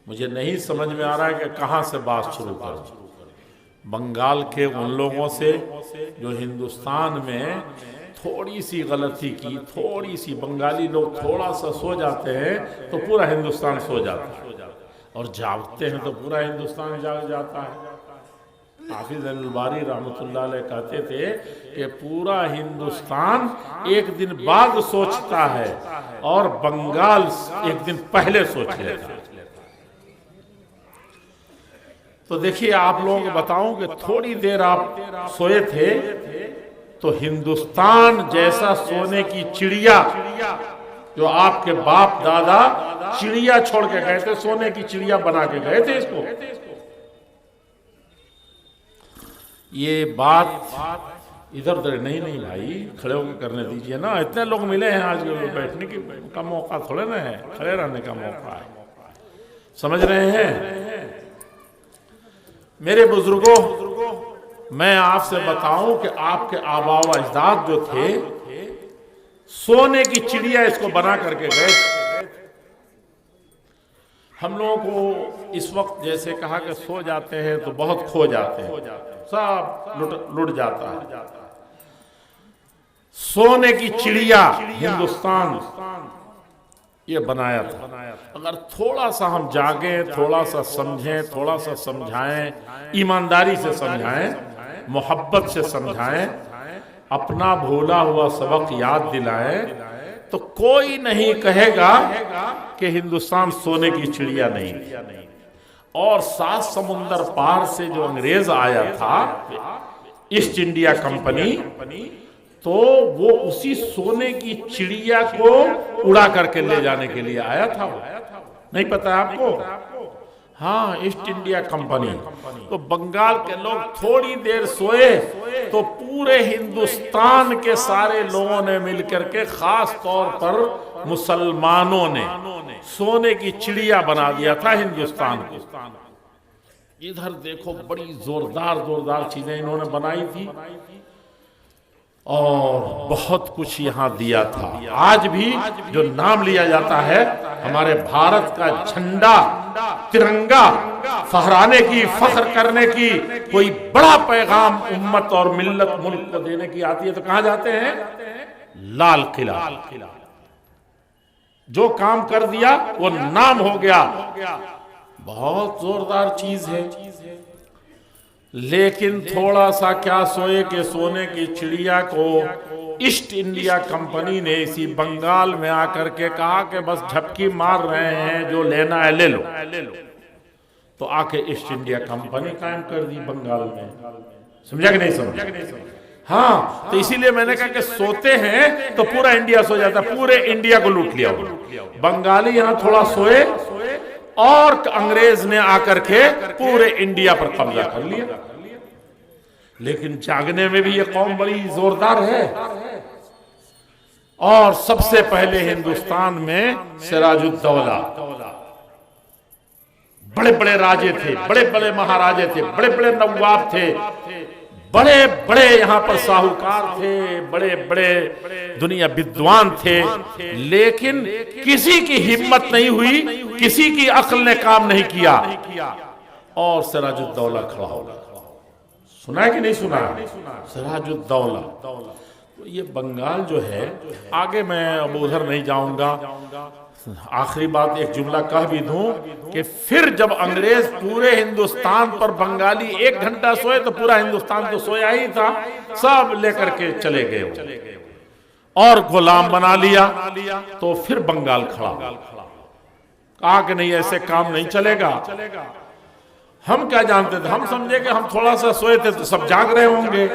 مجھے نہیں سمجھ میں آ رہا ہے کہ کہاں سے بات شروع کروں۔ بنگال کے ان لوگوں سے جو ہندوستان میں تھوڑی سی غلطی کی، تھوڑی سی، بنگالی لوگ تھوڑا سا سو جاتے ہیں تو پورا ہندوستان سو جاتا ہے، اور جاگتے ہیں تو پورا ہندوستان جاگ جاتا ہے۔ حافظ عین الباری رحمۃ اللہ علیہ کہتے تھے کہ پورا ہندوستان ایک دن بعد سوچتا ہے اور بنگال ایک دن پہلے سوچ لیتا ہے۔ تو دیکھیے آپ لوگوں کو بتاؤں کہ تھوڑی دیر آپ سوئے تھے تو ہندوستان جیسا سونے کی چڑیا، جو آپ کے باپ دادا چڑیا چھوڑ کے گئے تھے، سونے کی چڑیا بنا کے گئے تھے اس کو، یہ بات ادھر ادھر نہیں بھائی، کھڑے ہو کے کرنے دیجئے نا، اتنے لوگ ملے ہیں آج بیٹھنے کا موقع تھوڑے نہ ہے، کھڑے رہنے کا موقع ہے، سمجھ رہے ہیں؟ میرے بزرگوں، میں آپ سے بتاؤں کہ آپ کے آباء و اجداد جو تھے سونے کی چڑیا اس کو بنا کر کے گئے تھے۔ ہم لوگوں کو اس وقت جیسے کہا کہ سو جاتے ہیں تو بہت کھو جاتے ہیں، سب لٹ جاتا ہے۔ سونے کی چڑیا ہندوستان یہ بنایا تھا۔ اگر تھوڑا سا ہم جاگیں، تھوڑا سا سمجھیں، تھوڑا سا سمجھائیں، ایمانداری سے سمجھائیں، محبت سے سمجھائیں، اپنا بھولا ہوا سبق یاد دلائیں، تو کوئی نہیں کہے گا کہ ہندوستان سونے کی چڑیا نہیں۔ اور 7 سمندر پار سے جو انگریز آیا تھا، ایسٹ انڈیا کمپنی، تو وہ اسی سونے کی چڑیا کو اڑا کر کے لے جانے کے لیے آیا تھا۔ وہ نہیں پتا آپ کو؟ ہاں، ایسٹ انڈیا کمپنی۔ تو بنگال کے لوگ تھوڑی دیر سوئے تو پورے ہندوستان کے سارے لوگوں نے مل کر کے، خاص طور پر مسلمانوں نے، سونے کی چڑیا بنا دیا تھا ہندوستان کو۔ ادھر دیکھو، بڑی زوردار چیزیں انہوں نے بنائی تھی، اور بہت کچھ یہاں دیا تھا۔ آج بھی جو نام لیا جاتا ہے ہمارے بھارت کا جھنڈا، ترنگا فہرانے کی، فخر کرنے کی، کوئی بڑا پیغام امت اور ملت ملک کو دینے کی آتی ہے تو کہاں جاتے ہیں؟ لال قلعہ۔ جو کام کر دیا وہ نام ہو گیا، بہت زوردار چیز ہے۔ لیکن تھوڑا سا کیا سوئے کہ سونے کی چڑیا کو ایسٹ انڈیا کمپنی نے اسی بنگال میں آ کر کے کہا کہ بس جھپکی مار رہے ہیں، جو لینا ہے لے لو۔ تو آ کے ایسٹ انڈیا کمپنی قائم کر دی بنگال میں۔ سمجھا کہ نہیں سمجھا؟ ہاں، تو اسی لیے میں نے کہا کہ سوتے ہیں تو پورا انڈیا سو جاتا، پورے انڈیا کو لوٹ لیا۔ بنگالی یہاں تھوڑا سوئے اور انگریز نے آ کر کے پورے انڈیا پر قبضہ کر لیا۔ لیکن جاگنے میں بھی یہ قوم بڑی زوردار ہے۔ اور سب سے پہلے ہندوستان میں سراج الدولہ، بڑے بڑے راجے تھے، بڑے بڑے مہاراجے تھے، بڑے بڑے نواب تھے، بڑے بڑے یہاں پر ساہوکار تھے، بڑے بڑے دنیا بدوان تھے، لیکن کسی کی ہمت نہیں ہوئی، کسی کی عقل نے کام نہیں کیا، اور سراج الدولہ کھڑا ہوگا۔ سنا ہے کہ نہیں سنا؟ سراج الدولہ۔ یہ بنگال جو ہے، آگے میں اب ادھر نہیں جاؤں گا، آخری بات ایک جملہ کہہ بھی دوں کہ پھر جب انگریز پورے ہندوستان پر بنگالی 1 گھنٹہ سوئے تو پورا ہندوستان تو سویا ہی تھا، سب لے کر کے چلے گئے اور غلام بنا لیا۔ تو پھر بنگال کھڑا، کہا کہ نہیں، ایسے کام نہیں چلے گا۔ ہم کیا جانتے تھے؟ ہم سمجھے کہ ہم تھوڑا سا سوئے تھے تو سب جاگ رہے ہوں گے۔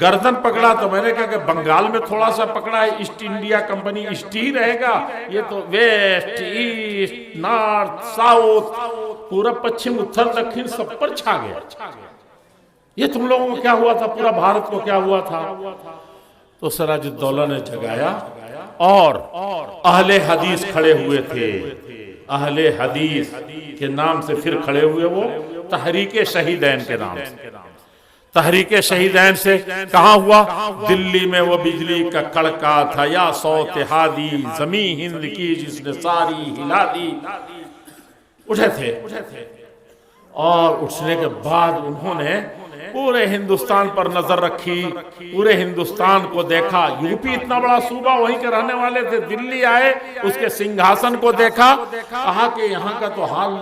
گردن پکڑا تو میں نے کہا کہ بنگال میں تھوڑا سا پکڑا ہے، ایسٹ انڈیا کمپنی ایسٹ ہی رہے گا، یہ تو ویسٹ، ایسٹ، نارتھ، ساؤتھ، پورا پچھم، اتر، دکھن سب پر چھا گیا۔ یہ تم لوگوں کو کیا ہوا تھا؟ پورا بھارت کو کیا ہوا تھا؟ تو سراج الدولہ نے جگایا، اور اہل حدیث کھڑے ہوئے تھے۔ اہل حدیث کے نام سے پھر کھڑے ہوئے، وہ تحریک شہیدین کے نام سے۔ تحریک شہیدین سے کہاں ہوا؟ دلی میں وہ بجلی کا کڑکا تھا، یا صوت ہادی زمین ہند کی جس نے ساری ہلا دی۔ اٹھے تھے اور اٹھنے کے بعد انہوں نے پورے ہندوستان پر نظر رکھی، پورے ہندوستان کو دیکھا. یوپی اتنا بڑا صوبہ، وہیں کے رہنے والے تھے. دلی آئے، اس کے سنگھاسن کو دیکھا، کہا کہ یہاں کا تو حال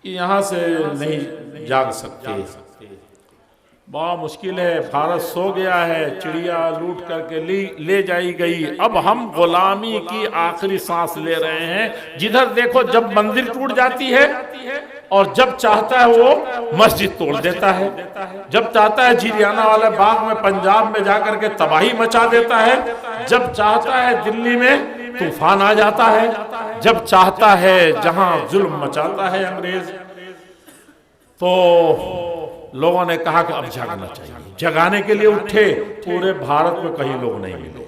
یہاں سے نہیں جاگ سکتے، بڑا مشکل ہے. بھارت سو گیا ہے، چڑیا لوٹ کر کے لے جائی گئی. اب ہم غلامی کی آخری سانس لے رہے ہیں. جدھر دیکھو جب مندر ٹوٹ جاتی ہے اور جب چاہتا ہے وہ مسجد توڑ دیتا ہے، جب چاہتا ہے جیریانا والے باغ میں پنجاب میں جا کر کے تباہی مچا دیتا ہے، جب چاہتا ہے دلی میں طوفان آ جاتا ہے، جب چاہتا ہے جہاں ظلم مچاتا ہے انگریز. تو لوگوں نے کہا کہ اب جاگنا چاہیے. جگانے کے لیے اٹھے، پورے بھارت میں کہیں لوگ نہیں ملے.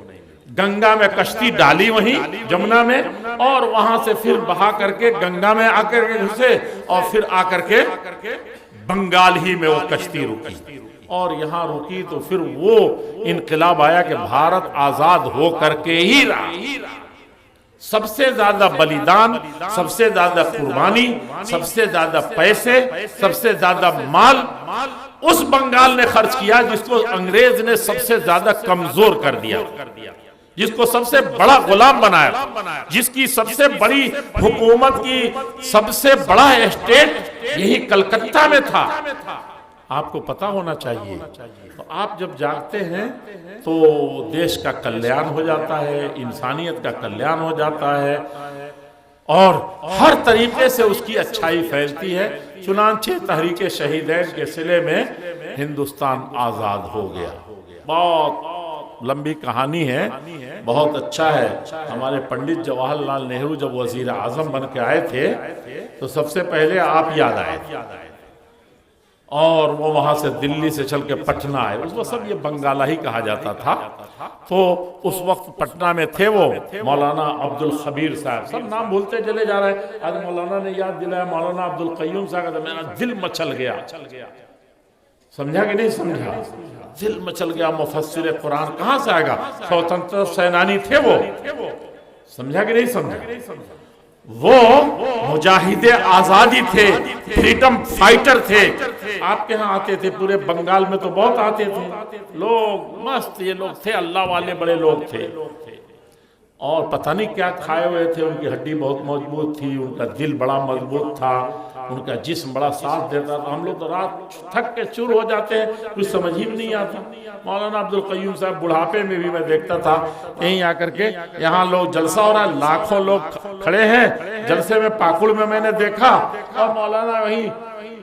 گنگا میں کشتی ڈالی وہیں جمنا میں، اور وہاں سے پھر بہا کر کے گنگا میں آ کر کے گھسے، اور پھر آ کر کے بنگال ہی میں وہ کشتی رکی. اور یہاں رکی تو پھر وہ انقلاب آیا کہ بھارت آزاد ہو کر کے ہی رہا. سب سے زیادہ بلیدان، سب سے زیادہ قربانی، سب سے زیادہ پیسے، سب سے زیادہ مال اس بنگال نے خرچ کیا جس کو انگریز نے سب سے زیادہ کمزور کر دیا، جس کو سب سے بڑا غلام بنایا، جس کی سب سے بڑی حکومت کی سب سے بڑا اسٹیٹ یہی کلکتہ میں تھا. آپ کو پتا ہونا چاہیے. تو آپ جب جاگتے ہیں تو دیش کا کلیان ہو جاتا ہے، انسانیت کا کلیان ہو جاتا ہے، اور ہر طریقے سے اس کی اچھائی پھیلتی ہے. چنانچہ تحریک شہیدین کے صلے میں ہندوستان آزاد ہو گیا. بہت لمبی کہانی ہے، بہت اچھا ہے. ہمارے پنڈت جواہر لال نہرو جب وزیر اعظم بن کے آئے تھے تو سب سے پہلے آپ یاد آئے تھے، اور وہ وہاں سے دلی سے چل کے پٹنہ آئے. اس وقت سب یہ بنگالہ ہی کہا جاتا تھا. تو اس وقت پٹنہ میں تھے وہ مولانا عبدالخبیر صاحب. سب نام بھولتے چلے جا رہے ہیں. آج مولانا نے یاد دلایا مولانا عبدالقیوم صاحب کا، میرا دل مچل گیا. سمجھا کہ نہیں سمجھا؟ دل مچل گیا. مفسر قرآن کہاں سے آئے گا؟ سوتنتر سینانی تھے وہ. سمجھا کہ نہیں سمجھا؟ وہ مجاہد آزادی تھے، فریڈم فائٹر تھے. آپ کے ہاں آتے تھے، پورے بنگال میں تو بہت آتے تھے لوگ. مست یہ لوگ تھے، اللہ والے بڑے لوگ تھے. اور پتہ نہیں کیا کھائے ہوئے تھے. ان کی ہڈی بہت مضبوط تھی، ان کا دل بڑا مضبوط تھا، ان کا جسم بڑا ساتھ دیتا تھا. ہم لوگ تو رات تھک کے چور ہو جاتے ہیں، کچھ سمجھ ہی نہیں آتا. مولانا عبدالقیوم صاحب بڑھاپے میں بھی میں دیکھتا تھا یہیں آ کر کے، یہاں لوگ جلسہ ہو رہا ہے، لاکھوں لوگ کھڑے ہیں جلسے میں. پاکڑ میں نے دیکھا، اور مولانا وہیں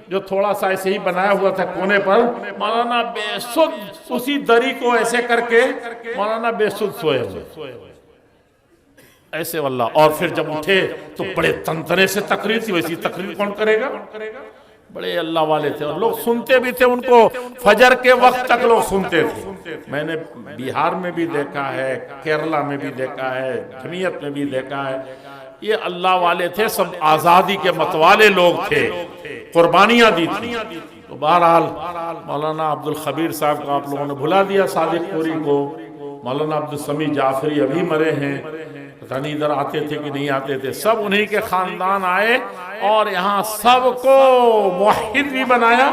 جو تھوڑا سا ایسے ہی بنایا ہوا تھا کونے پر، مولانا بے سود اسی دری کو ایسے کر کے مولانا بے سود سوئے ہوئے ایسے واللہ. اور پھر جب اٹھے تو بڑے تنتنے سے تقریر تھی. ویسی تقریر کون کرے گا؟ بڑے اللہ والے تھے، اور لوگ سنتے بھی تھے ان کو. فجر کے وقت تک لوگ سنتے تھے. میں نے بہار میں بھی دیکھا ہے، کیرلا میں بھی دیکھا ہے، جمعیت میں بھی دیکھا ہے. یہ اللہ والے تھے، سب آزادی کے متوالے لوگ تھے، قربانیاں دی تھی. تو بہرحال مولانا عبدالخبیر صاحب کو آپ لوگوں نے بھلا دیا، صادق پوری کو. مولانا عبدالسمیع جعفری ابھی مرے ہیں، پتہ نہیں ادھر آتے تھے کہ نہیں آتے تھے. سب انہی کے خاندان آئے اور یہاں سب کو موحد بھی بنایا.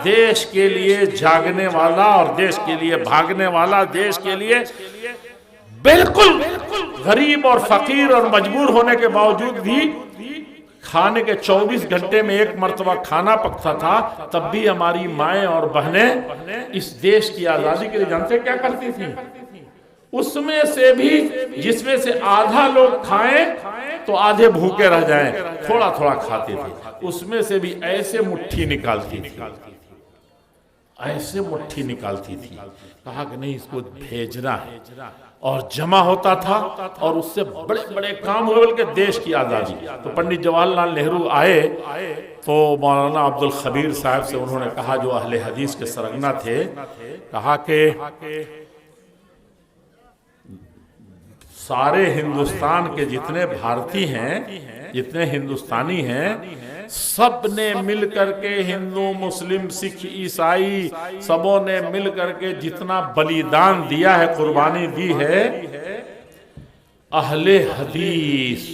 دیش کے لیے جاگنے والا اور دیش کے لیے بھاگنے والا، دیش کے لیے بالکل غریب اور فقیر اور مجبور ہونے کے باوجود بھی کھانے کے 24 گھنٹے میں ایک مرتبہ کھانا پکتا تھا. تب بھی ہماری مائیں اور بہنیں اس دیش کی آزادی کے لیے جانتے کیا کرتی تھیں؟ اس میں سے بھی جس میں سے آدھا لوگ کھائیں تو آدھے بھوکے رہ جائیں، تھوڑا تھوڑا کھاتے تھے. اس میں سے بھی ایسے مٹھی نکالتی تھی، ایسے مٹھی نکالتی تھی. کہا کہ نہیں، اس کو بھیجنا ہے. اور جمع ہوتا تھا اور اس سے بڑے بڑے کام ہوئے، بلکہ دیش کی آزادی. تو پنڈت جواہر لال نہرو آئے تو مولانا عبدالخبیر صاحب سے انہوں نے کہا، جو اہل حدیث کے سرگنا تھے، کہا کہ سارے ہندوستان کے جتنے بھارتی ہیں، جتنے ہندوستانی ہیں، سب نے مل کر کے، ہندو مسلم سکھ عیسائی، سبوں نے مل کر کے جتنا بلیدان دیا ہے، قربانی دی ہے، اہل حدیث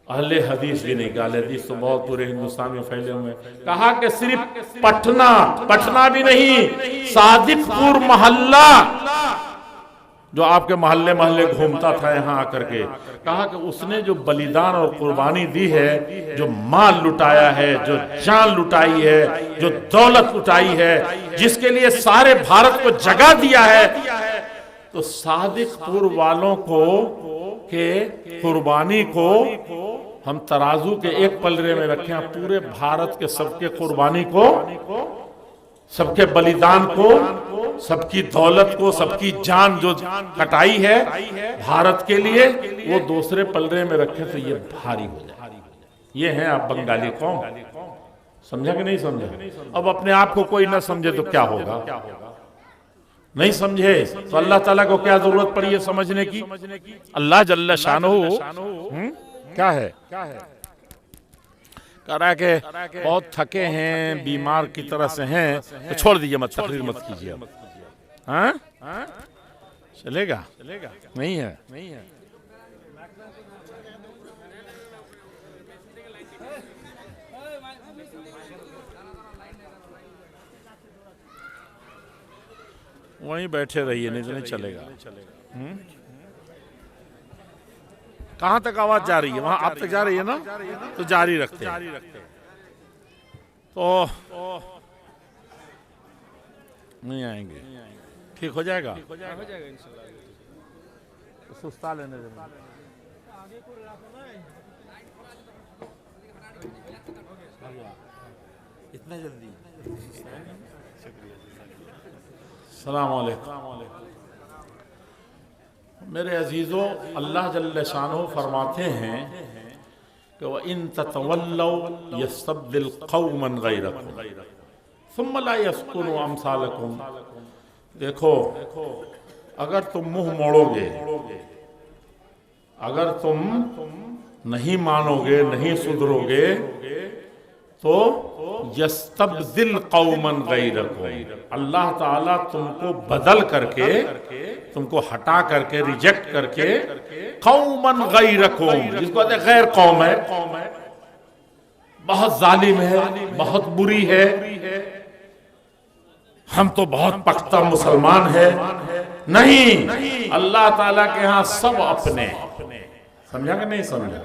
اہل حدیث بھی نہیں کہا، اہل حدیث تو بہت پورے ہندوستان میں پھیلے ہوئے ہیں، کہا کہ صرف پٹنہ بھی نہیں، صادق پور محلہ جو آپ کے محلے گھومتا تھا یہاں آ کر کے، کہا کہ اس نے جو بلیدان اور قربانی دی ہے، جو مال لٹایا ہے، جو جان لٹائی ہے، جو دولت لٹائی ہے، جس کے لیے سارے بھارت کو جگہ دیا ہے، تو صادق پور والوں کو کہ قربانی کو ہم ترازو کے ایک پلڑے میں رکھیں، پورے بھارت کے سب کے قربانی کو، سب کے بلیدان کو، سب کی دولت کو، سب کی جان جو کٹائی ہے بھارت کے لیے، وہ دوسرے پلڑے میں رکھیں تو یہ بھاری ہو جائے۔ یہ ہیں آپ بنگالی قوم، سمجھا کہ نہیں سمجھا؟ اب اپنے آپ کو کوئی نہ سمجھے تو کیا ہوگا؟ نہیں سمجھے تو اللہ تعالیٰ کو کیا ضرورت پڑی ہے سمجھنے کی؟ اللہ جل شانہ کیا ہے؟ کہہ رہا ہے کہ بہت تھکے ہیں، بیمار کی طرح سے ہیں، تو چھوڑ دیجئے، مت تقریر مت کیجئے۔ ہاں چلے گا؟ نہیں ہے۔ وہیں بیٹھے رہیے، نہیں چلے گا۔ کہاں تک آواز جا رہی ہے؟ وہاں آپ تک جا رہی ہے نا؟ تو جاری رکھتے ہیں۔ تو نہیں آئیں گے، ٹھیک ہو جائے گا؟ سستا لینے دیں۔ اتنا جلدی؟ السلام علیکم۔ میرے عزیزو، اللہ جل شانہ فرماتے ہیں کہ وَإِن تَتَوَلَّوْا يَسْتَبْدِلْ قَوْمًا غَيْرَكُمْ ثُمَّ لَا يَسْكُنُوا أَمْثَالَكُمْ۔ دیکھو، اگر تم منہ موڑو گے، اگر تم نہیں مانو گے، نہیں سدھرو گے، تو یستبدل قوما غیرکم، اللہ تعالیٰ تم کو بدل کر کے، تم کو ہٹا کر کے، ریجیکٹ کر کے، قوما غیرکم، جس کو کہتے ہیں غیر قوم ہے، بہت ظالم ہے، بہت بری ہے، ہم تو بہت پختہ مسلمان ہیں، نہیں، اللہ تعالیٰ کے ہاں سب اپنے، سمجھا کہ نہیں سمجھا؟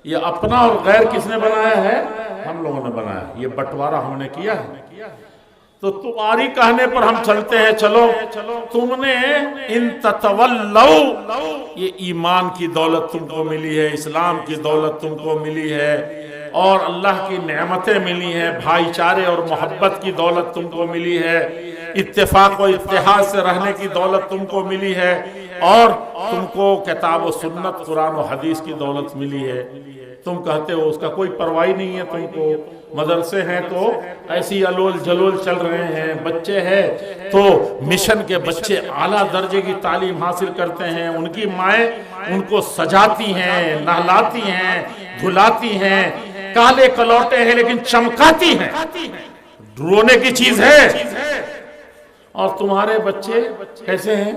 یہ اپنا اور غیر کس نے بنایا ہے؟ ہم لوگوں نے بنایا، یہ بٹوارہ ہم نے کیا ہے۔ تو تمہاری کہنے پر ہم چلتے ہیں، چلو تم نے ان تتولو، یہ ایمان کی دولت تم کو ملی ہے، اسلام کی دولت تم کو ملی ہے، اور اللہ کی نعمتیں ملی ہیں، بھائی چارے اور محبت کی دولت تم کو ملی ہے، اتفاق و اتحاد سے رہنے کی دولت تم کو ملی ہے، اور تم کو کتاب و سنت، قرآن و حدیث کی دولت ملی ہے۔ تم کہتے ہو اس کا کوئی پرواہ نہیں ہے تم کو، مدرسے ہیں تو ایسی الول جلول چل رہے ہیں، بچے ہیں تو مشن کے بچے اعلیٰ درجے کی تعلیم حاصل کرتے ہیں، ان کی مائیں ان کو سجاتی ہیں، نہلاتی ہیں، دھلاتی ہیں، کالے کلوٹے ہیں لیکن چمکاتی ہیں، رونے کی چیز ہے۔ اور تمہارے بچے کیسے ہیں؟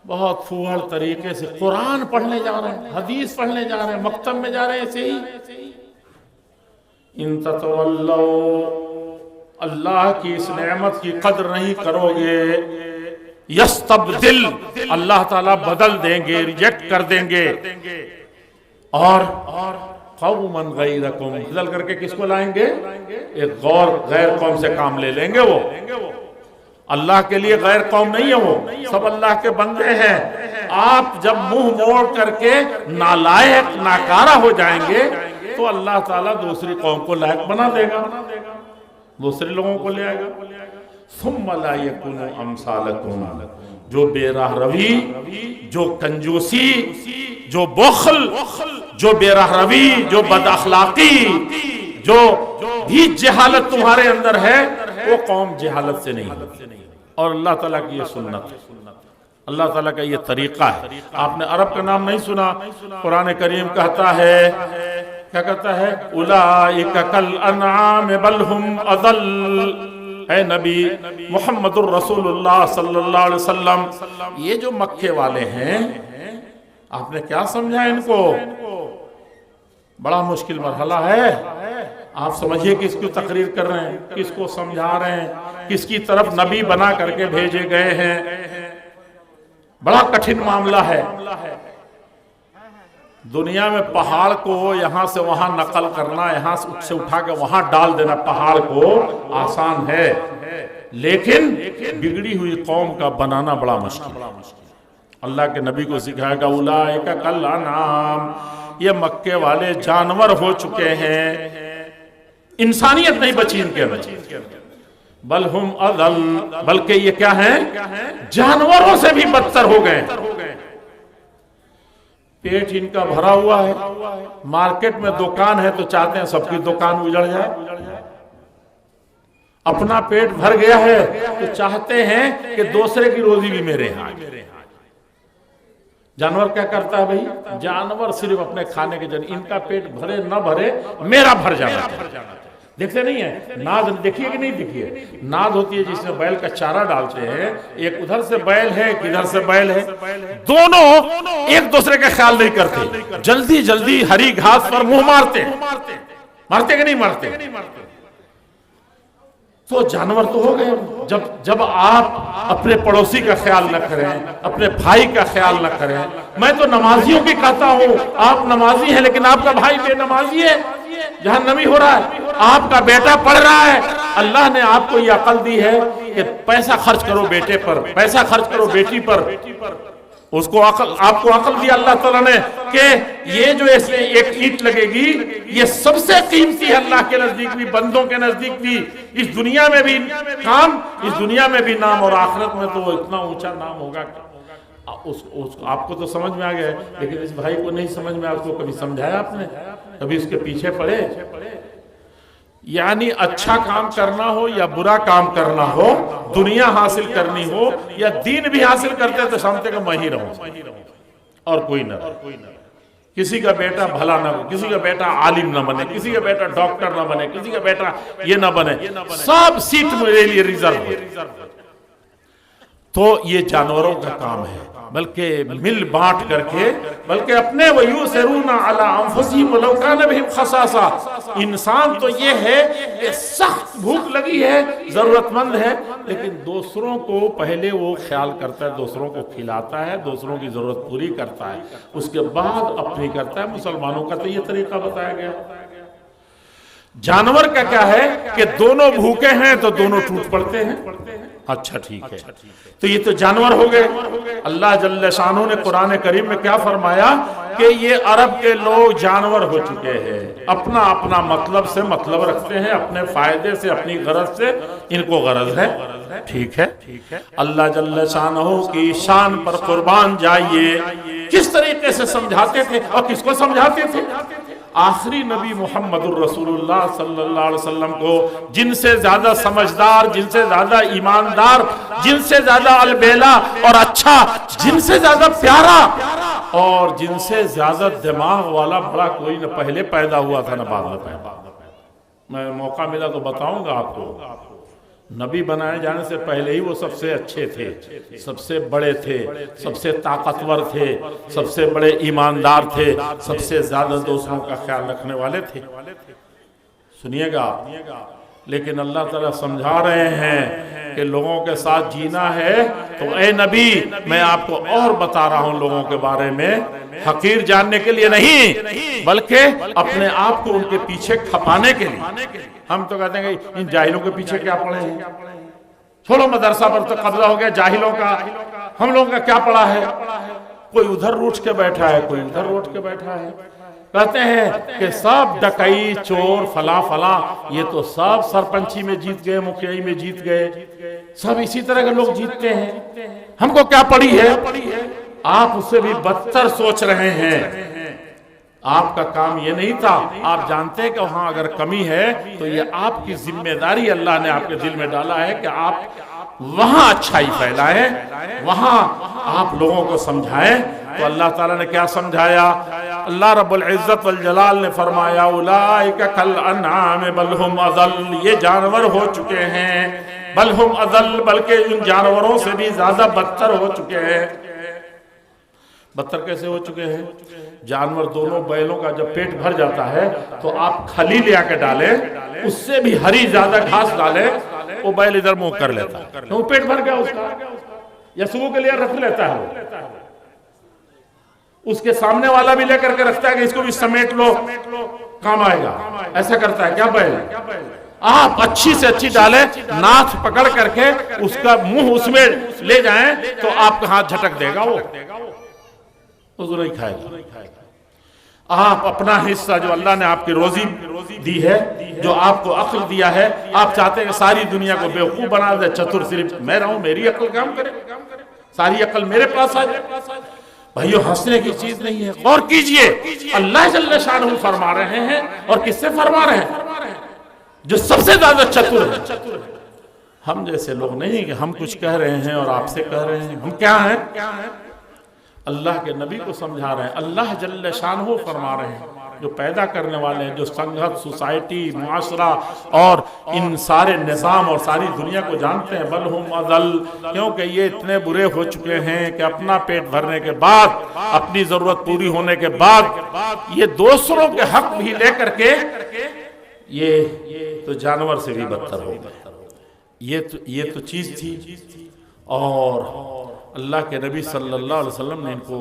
بہت پھوہڑ طریقے سے قرآن پڑھنے جا رہے ہیں، حدیث پڑھنے جا رہے ہیں، مکتب میں جا رہے ہیں، ایسے ہی۔ ان تتولو، اللہ کی اس نعمت کی قدر نہیں کرو گے، یستبدل، اللہ تعالیٰ بدل دیں گے، ریجیکٹ کر دیں گے، اور قوما غیرکم، بدل کر کے کس کو لائیں گے؟ ایک غیر قوم سے کام لے لیں گے۔ وہ اللہ کے لیے غیر قوم نہیں ہے، وہ سب اللہ کے بندے ہیں۔ آپ جب منہ موڑ کر کے نالائق ناکارہ ہو جائیں گے تو اللہ تعالیٰ دوسری قوم کو لائق بنا دے گا، دوسرے لوگوں کو لے آئے گا۔ ثم لا یکونوا امثالکم، جو بے راہ روی، جو کنجوسی، جو بخل، جو بے راہ روی، جو بد اخلاقی، جو بھی جہالت تمہارے اندر ہے، وہ قوم جہالت سے نہیں ہے۔ اور اللہ تعالیٰ کی یہ سنت ہے، اللہ تعالیٰ کا یہ طریقہ ہے۔ آپ نے عرب کا نام نہیں سنا؟ قرآن کریم کہتا ہے، کیا کہتا ہے؟ اولئک کالانعام بل ہم اضل۔ اے نبی محمد الرسول اللہ صلی اللہ علیہ وسلم، یہ جو مکے والے ہیں، آپ نے کیا سمجھا ان کو؟ بڑا مشکل مرحلہ ہے. آپ سمجھیے کس کی تقریر کر رہے ہیں, کس کو سمجھا رہے ہیں, کس کی طرف نبی بنا کر کے بھیجے گئے ہیں. بڑا کٹھن معاملہ ہے. دنیا میں پہاڑ کو یہاں سے وہاں نقل کرنا, یہاں سے اٹھا کے وہاں ڈال دینا پہاڑ کو آسان ہے, لیکن بگڑی ہوئی قوم کا بنانا بڑا مشکل. اللہ کے نبی کو سکھایا گا اولئک کالانعام, یہ مکے والے جانور ہو چکے ہیں, انسانیت نہیں بچی ان کے اندر. بل ہم اضل, بلکہ یہ کیا ہیں, جانوروں سے بھی بدتر ہو گئے. پیٹ ان کا بھرا ہوا ہے, مارکیٹ میں دکان ہے تو چاہتے ہیں سب کی دکان اجڑ جائے. اپنا پیٹ بھر گیا ہے تو چاہتے ہیں کہ دوسرے کی روزی بھی میرے ہاں. جانور کیا کرتا ہے بھئی, جانور صرف اپنے کھانے کے جن, ان کا پیٹ بھرے نہ بھرے میرا بھر جانا ہے. دیکھتے نہیں ہیں ناد, دیکھیے کہ نہیں دیکھیے, ناد ہوتی ہے جس میں بیل کا چارہ ڈالتے ہیں, ایک ادھر سے بیل ہے ایک ادھر سے بیل ہے, دونوں ایک دوسرے کا خیال نہیں کرتے, جلدی جلدی ہری گھاس پر منہ مارتے. مارتے کہ نہیں مارتے؟ تو جانور تو ہو گئے. جب آپ اپنے پڑوسی کا خیال نہ کریں, اپنے بھائی کا خیال نہ کریں. میں تو نمازیوں کی کہتا ہوں, آپ نمازی ہیں لیکن آپ کا بھائی بے نمازی ہے, جہنمی ہو رہا ہے. آپ کا بیٹا پڑھ رہا ہے, اللہ نے آپ کو یہ عقل دی ہے کہ پیسہ خرچ کرو بیٹے پر, پیسہ خرچ کرو بیٹی پر. اس کو عقل, آپ کو عقل دیا اللہ تعالیٰ نے کہ یہ جو اس میں ایک اینٹ لگے گی یہ سب سے قیمتی ہے اللہ کے نزدیک بھی, بندوں کے نزدیک بھی. اس دنیا میں بھی کام, اس دنیا میں بھی نام, اور آخرت میں تو وہ اتنا اونچا نام ہوگا. آپ کو تو سمجھ میں آ گیا ہے, لیکن اس بھائی کو نہیں سمجھ میں. آپ کو کبھی سمجھایا آپ نے, کبھی اس کے پیچھے پڑے؟ یعنی اچھا کام کرنا ہو یا برا کام کرنا ہو, دنیا حاصل کرنی ہو یا دین بھی حاصل کرتے تو سمجھتے کہ میں ہی رہوں اور کوئی نہ. کسی کا بیٹا بھلا نہ ہو, کسی کا بیٹا عالم نہ بنے, کسی کا بیٹا ڈاکٹر نہ بنے, کسی کا بیٹا یہ نہ بنے, سب سیٹ میرے لیے ریزرو ہے. تو یہ جانوروں کا کام ہے, بلکہ مل بانٹ کر کے, بلکہ اپنے وَيُؤْثِرُونَ عَلَىٰ أَنفُسِهِمْ وَلَوْ كَانَ بِهِمْ خَصَاصَةٌ. انسان تو یہ ہے کہ سخت بھوک لگی ہے, ضرورت مند ہے, لیکن دوسروں کو پہلے وہ خیال کرتا ہے, دوسروں کو کھلاتا ہے, دوسروں کی ضرورت پوری کرتا ہے, اس کے بعد اپنی کرتا ہے. مسلمانوں کا تو یہ طریقہ بتایا گیا. جانور کا کیا ہے کہ دونوں بھوکے ہیں تو دونوں ٹوٹ پڑتے ہیں. اچھا ٹھیک ہے, تو یہ تو جانور ہو گئے. اللہ جل شانہ نے قرآن کریم میں کیا فرمایا کہ یہ عرب کے لوگ جانور ہو چکے ہیں, اپنا اپنا مطلب سے مطلب رکھتے ہیں, اپنے فائدے سے اپنی غرض سے ان کو غرض ہے. ٹھیک ہے, اللہ جل شانہ کی شان پر قربان جائیے. کس طریقے سے سمجھاتے تھے اور کس کو سمجھاتے تھے؟ آخری نبی محمد الرسول اللہ صلی اللہ علیہ وسلم کو جن سے زیادہ سمجھدار, جن سے زیادہ ایماندار, جن سے زیادہ البیلا اور اچھا, جن سے زیادہ پیارا اور جن سے زیادہ دماغ والا بڑا کوئی نہ پہلے پیدا ہوا تھا نہ بعد میں پیدا. میں موقع ملا تو بتاؤں گا آپ کو. نبی بنائے جانے سے پہلے ہی وہ سب سے اچھے تھے, سب سے بڑے تھے, سب سے طاقتور تھے, سب سے بڑے ایماندار تھے, سب سے زیادہ دوسروں کا خیال رکھنے والے تھے. سنیے گا, لیکن اللہ تعالیٰ سمجھا رہے ہیں کہ لوگوں کے ساتھ جینا ہے تو اے نبی میں آپ کو اور بتا رہا ہوں لوگوں کے بارے میں, حقیر جاننے کے لیے نہیں بلکہ اپنے آپ کو ان کے پیچھے کھپانے کے لیے. ہم تو کہتے ہیں کہ ان جاہلوں کے پیچھے کیا پڑے ہیں, چھوڑو مدرسہ پر تو قبضہ ہو گیا جاہلوں کا, ہم لوگوں کا کیا پڑا ہے. کوئی ادھر روٹ کے بیٹھا ہے, کوئی ادھر روٹ کے بیٹھا ہے, کہتے ہیں کہ سب ڈکئی چور فلاں فلاں یہ تو سب سرپنچی میں جیت گئے, مکھیائی میں جیت گئے, سب اسی طرح کے لوگ جیتتے ہیں, ہم کو کیا پڑی ہے. آپ اس سے بھی بدتر سوچ رہے ہیں. آپ کا کام یہ نہیں تھا, آپ جانتے ہیں کہ وہاں اگر کمی ہے تو یہ آپ کی ذمہ داری اللہ نے آپ کے دل میں ڈالا ہے کہ آپ وہاں اچھائی پھیلائیں, وہاں آپ لوگوں کو سمجھائیں. تو اللہ تعالیٰ نے کیا سمجھایا؟ اللہ رب العزت والجلال نے فرمایا اولئک کالانعام بل ہم اضل, یہ جانور ہو چکے ہیں, بل ہم اضل بلکہ ان جانوروں سے بھی زیادہ بدتر ہو چکے ہیں. بدتر کیسے ہو چکے ہیں؟ جانور دونوں بیلوں کا جب پیٹ بھر جاتا ہے تو آپ کھلی لے آ کے ڈالیں، اس سے بھی ہری زیادہ گھاس ڈالیں، وہ بیل ادھر منہ کر لیتا ہے، تو وہ پیٹ بھر گیا اس کا، یا صبح کے لیے رکھ لیتا ہے، اس کے سامنے والا بھی لے کر کے رکھتا ہے کہ اس کو بھی سمیٹ لو کام آئے گا، ایسا کرتا ہے کیا بیل؟ آپ اچھی سے اچھی ڈالیں، ناک پکڑ کر کے اس کا منہ اس میں لے جائیں تو آپ کا ہاتھ جھٹک دے گا، وہ نہیں کھائے گا۔ آپ اپنا حصہ جو اللہ نے آپ کی روزی دی ہے، جو آپ کو عقل دیا ہے، آپ چاہتے ہیں کہ ساری دنیا کو بیوقوف بنا دے، چتر صرف میں رہوں، میری عقل کام کرے، ساری عقل میرے پاس آ جائے۔ بھائیو ہنسنے کی چیز نہیں ہے، غور کیجئے اللہ جل شانہ فرما رہے ہیں، اور کس سے فرما رہے ہیں؟ جو سب سے زیادہ چتر ہے۔ ہم جیسے لوگ نہیں کہ ہم کچھ کہہ رہے ہیں اور آپ سے کہہ رہے ہیں، ہم کیا ہیں؟ اللہ کے نبی کو سمجھا رہے ہیں، اللہ جل شانہ فرما رہے ہیں، جو پیدا کرنے والے ہیں، جو سنگت، سوسائٹی، معاشرہ اور ان سارے نظام اور ساری دنیا کو جانتے ہیں، بل ہم اضل، کیونکہ یہ اتنے برے ہو چکے ہیں کہ اپنا پیٹ بھرنے کے بعد، اپنی ضرورت پوری ہونے کے بعد، یہ دوسروں کے حق بھی لے کر کے یہ تو جانور سے بھی بدتر ہو گئے۔ یہ تو چیز تھی، اور اللہ کے نبی صلی اللہ علیہ وسلم نے ان کو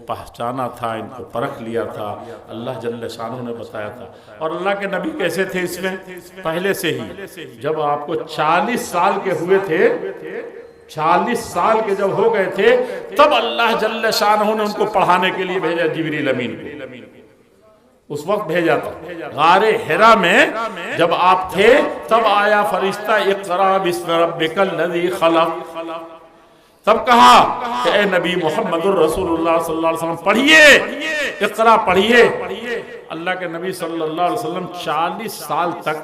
پہچانا تھا، ان کو پرکھ لیا تھا، اللہ جل شانہ نے بتایا تھا۔ اور اللہ کے نبی کیسے تھے اس میں؟ پہلے سے ہی جب آپ کو 40 سال کے ہوئے تھے، 40 سال کے جب ہو گئے تھے، تب اللہ جل شانہ نے ان کو پڑھانے کے لیے بھیجا، جبریل امین کو اس وقت بھیجا تھا۔ غار حرا میں جب آپ تھے تب آیا فرشتہ، اقرأ باسم ربک الذی خلق، تب کہا کہ اے نبی محمد الرسول اللہ صلی اللہ علیہ وسلم پڑھیے، اقرأ پڑھیے۔ اللہ کے نبی صلی اللہ علیہ وسلم 40 سال تک،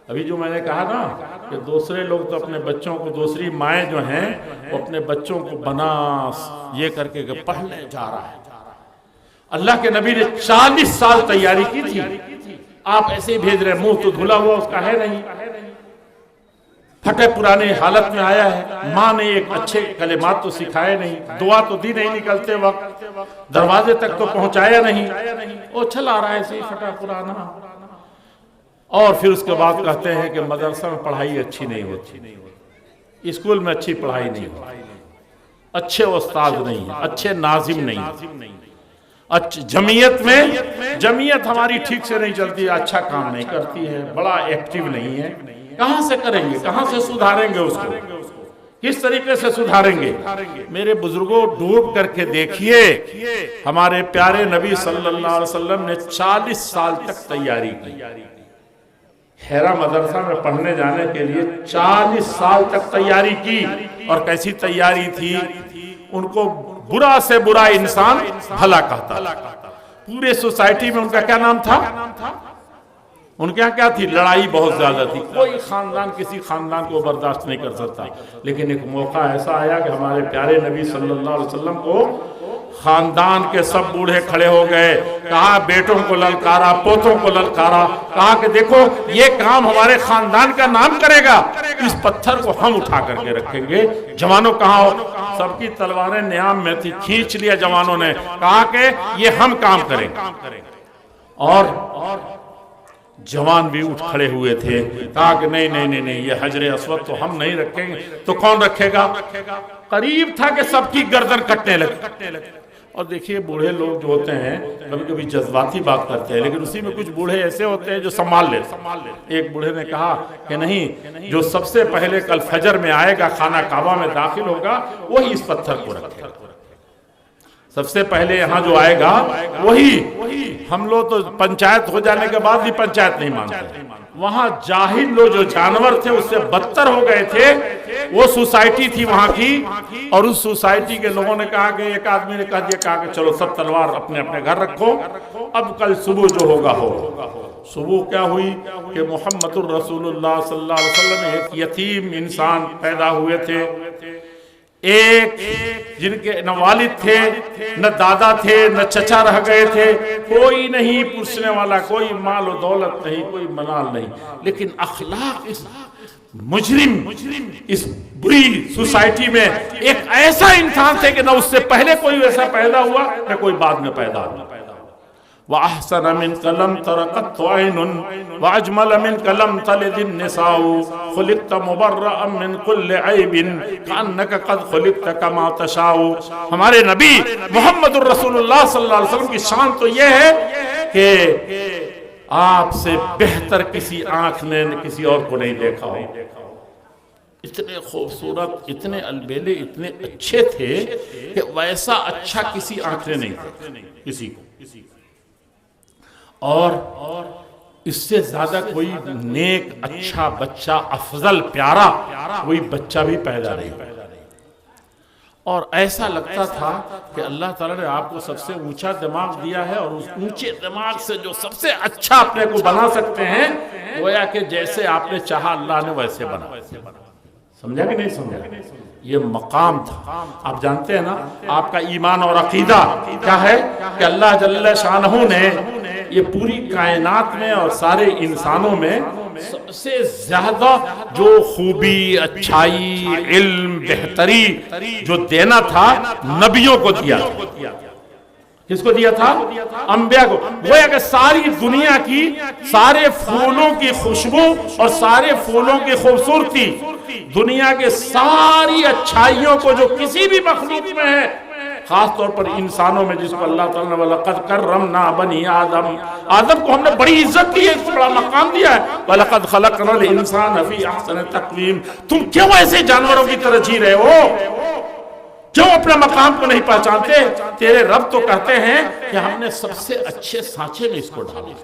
ابھی جو میں نے کہا نا کہ دوسرے لوگ تو اپنے بچوں کو، دوسری مائیں جو ہیں وہ اپنے بچوں کو بنا یہ کر کے پڑھنے جا رہا ہے، اللہ کے نبی نے 40 سال تیاری کی تھی۔ آپ ایسے ہی بھیج رہے ہیں، منہ تو دھلا ہوا اس کا ہے نہیں، پھٹے پرانے حالت میں آیا ہے، ماں نے ایک اچھے کلمات تو سکھائے نہیں، دعا تو دی نہیں، نکلتے وقت دروازے تک تو پہنچایا نہیں، وہ چلا رہا ہے ایسے ہی پھٹا پرانا۔ اور پھر اس کے بعد کہتے ہیں کہ مدرسہ میں پڑھائی اچھی نہیں ہوتی، اسکول میں اچھی پڑھائی نہیں ہوتی، اچھے استاد نہیں ہیں، اچھے ناظم نہیں ہیں، جمعیت ہماری ٹھیک سے نہیں چلتی، اچھا کام نہیں کرتی ہے، بڑا ایکٹیو نہیں ہے۔ کہاں سے کریں گے؟ کہاں سے سدھاریں گے اس کو؟ کس طریقے سے سدھاریں گے؟ میرے بزرگوں ڈوب کر کے دیکھیے، ہمارے پیارے نبی صلی اللہ علیہ وسلم نے 40 سال تک تیاری کی، حرا مدرسہ میں پڑھنے جانے کے لیے 40 سال تک تیاری کی۔ اور کیسی تیاری تھی؟ ان کو برا سے برا انسان بھلا کہتا، پورے سوسائٹی میں ان کا کیا نام تھا؟ ان کے یہاں کیا تھی؟ لڑائی بہت زیادہ تھی، کوئی خاندان کسی خاندان کو برداشت نہیں کر سکتا۔ لیکن ایک موقع ایسا آیا کہ ہمارے پیارے نبی صلی اللہ علیہ وسلم کو خاندان کے سب بوڑھے کھڑے ہو گئے، کہا بیٹوں کو للکارا، پوتوں کو للکارا، کہا کہ دیکھو یہ کام ہمارے خاندان کا نام کرے گا، اس پتھر کو ہم اٹھا کر کے رکھیں گے۔ جوانوں کہاں ہو؟ سب کی تلواریں نیام میں تھی، کھینچ لیا جوانوں نے، کہا کہ یہ ہم کام کریں گے۔ اور جوان بھی اٹھ کھڑے ہوئے تھے، کہا کہ نہیں، یہ حجر اسود تو ہم نہیں رکھیں گے، تو کون رکھے گا؟ قریب تھا کہ سب کی گردن کٹنے لگے۔ اور دیکھیے بوڑھے لوگ جو ہوتے ہیں کبھی کبھی جذباتی بات کرتے ہیں، لیکن اسی میں کچھ بوڑھے ایسے ہوتے ہیں جو سنبھال لیتے۔ ایک بوڑھے نے کہا کہ نہیں، جو سب سے پہلے کل فجر میں آئے گا، خانہ کعبہ میں داخل ہوگا، وہی اس پتھر کو رکھے گا، سب سے پہلے یہاں جو آئے گا وہی۔ ہم لوگ تو پنچایت ہو جانے کے بعد بھی پنچایت نہیں مانتے، وہاں جاہل لوگ جو جانور تھے اس سے بدتر ہو گئے تھے، وہ سوسائٹی تھی وہاں کی، اور اس سوسائٹی کے لوگوں نے کہا کہ ایک آدمی نے کہا کہ چلو سب تلوار اپنے اپنے گھر رکھو، اب کل صبح جو ہوگا ہوگا۔ صبح کیا ہوئی کہ محمد الرسول اللہ صلی اللہ علیہ وسلم ایک یتیم انسان پیدا ہوئے تھے، ایک جن کے نہ والد تھے نہ دادا تھے نہ چچا رہ گئے تھے، کوئی نہیں پوچھنے والا، کوئی مال و دولت نہیں، کوئی منال نہیں، لیکن اخلاق اس مجرم اس بری سوسائٹی میں ایک ایسا انسان تھے کہ نہ اس سے پہلے کوئی ویسا پیدا ہوا نہ کوئی بعد میں پیدا ہوا۔ وَأَحْسَنَ مِنْكَ لَمْ تَرَ قَطُّ عَيْنٌ وَأَجْمَلَ مِنْكَ لَمْ تَلِدِ النِّسَاءُ خُلِقْتَ مُبَرَّأً مِنْ كُلِّ عَيْبٍ كَأَنَّكَ قَدْ خُلِقْتَ كَمَا تَشَاءُ۔ ہمارے نبی محمد الرسول اللہ صلی اللہ علیہ وسلم کی شان تو یہ ہے کہ آپ سے بہتر کسی آنکھ نے کسی اور کو نہیں دیکھا ہو۔ اتنے خوبصورت، اتنے البیلے، اتنے اچھے تھے کہ ویسا اچھا کسی آنکھ نے نہیں دیکھا کسی کو، اور اس سے زیادہ کوئی نیک اچھا بچہ، افضل پیارا کوئی بچہ بھی پیدا نہیں ہوا۔ اور ایسا لگتا تھا کہ اللہ تعالیٰ نے آپ کو سب سے اونچا دماغ دیا ہے، اور اس اونچے دماغ سے جو سب سے اچھا اپنے کو بنا سکتے ہیں، گویا کہ جیسے آپ نے چاہا اللہ نے ویسے بنا۔ سمجھا کہ نہیں سمجھا؟ یہ مقام تھا۔ آپ جانتے ہیں نا آپ کا ایمان اور عقیدہ کیا ہے کہ اللہ جل شانہ نے یہ پوری کائنات میں اور سارے انسانوں میں سب سے زیادہ جو خوبی، اچھائی، علم، بہتری جو دینا تھا نبیوں کو دیا۔ کس کو دیا تھا؟ انبیاء کو۔ وہ کہ ساری دنیا کی سارے پھولوں کی خوشبو اور سارے پھولوں کی خوبصورتی، دنیا کے ساری اچھائیوں کو جو کسی بھی مخلوق میں ہے، خاص طور پر انسانوں میں جس کو اللہ تعالیٰ نے وَلَقَدْ كَرَّمْنَا بَنِي آدم، آدم کو ہم نے بڑی عزت دی ہے، اس کو بڑا مقام دیا ہے۔ وَلَقَدْ خَلَقْنَا الْإِنسَانَ فِي أَحْسَنِ تَقْوِيمٍ۔ تم کیوں ایسے جانوروں کی طرح جی رہے ہو؟ کیوں اپنے مقام کو نہیں پہچانتے؟ تیرے رب تو کہتے ہیں کہ ہم نے سب سے اچھے سانچے میں اس کو ڈالا۔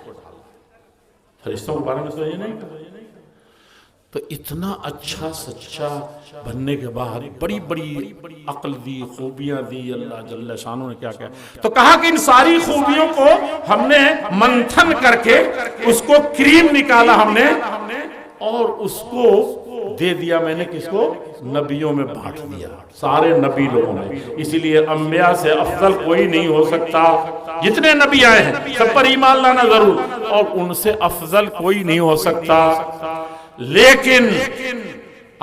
فرشتوں کے بارے میں سوچے نہیں؟ تو اتنا اچھا سچا بننے کے بعد بڑی بڑی عقل دی، خوبیاں دی اللہ جل شانہ نے۔ کیا کیا تو کہا کہ ان ساری خوبیوں کو ہم نے منتھن کر کے اس کو کریم نکالا ہم نے، اور اس کو دے دیا میں نے کس کو؟ نبیوں میں بانٹ دیا، سارے نبی لوگوں میں۔ اسی لیے انبیاء سے افضل کوئی نہیں ہو سکتا۔ جتنے نبی آئے ہیں سب پر ایمان لانا ضرور، اور ان سے افضل کوئی نہیں ہو سکتا۔ لیکن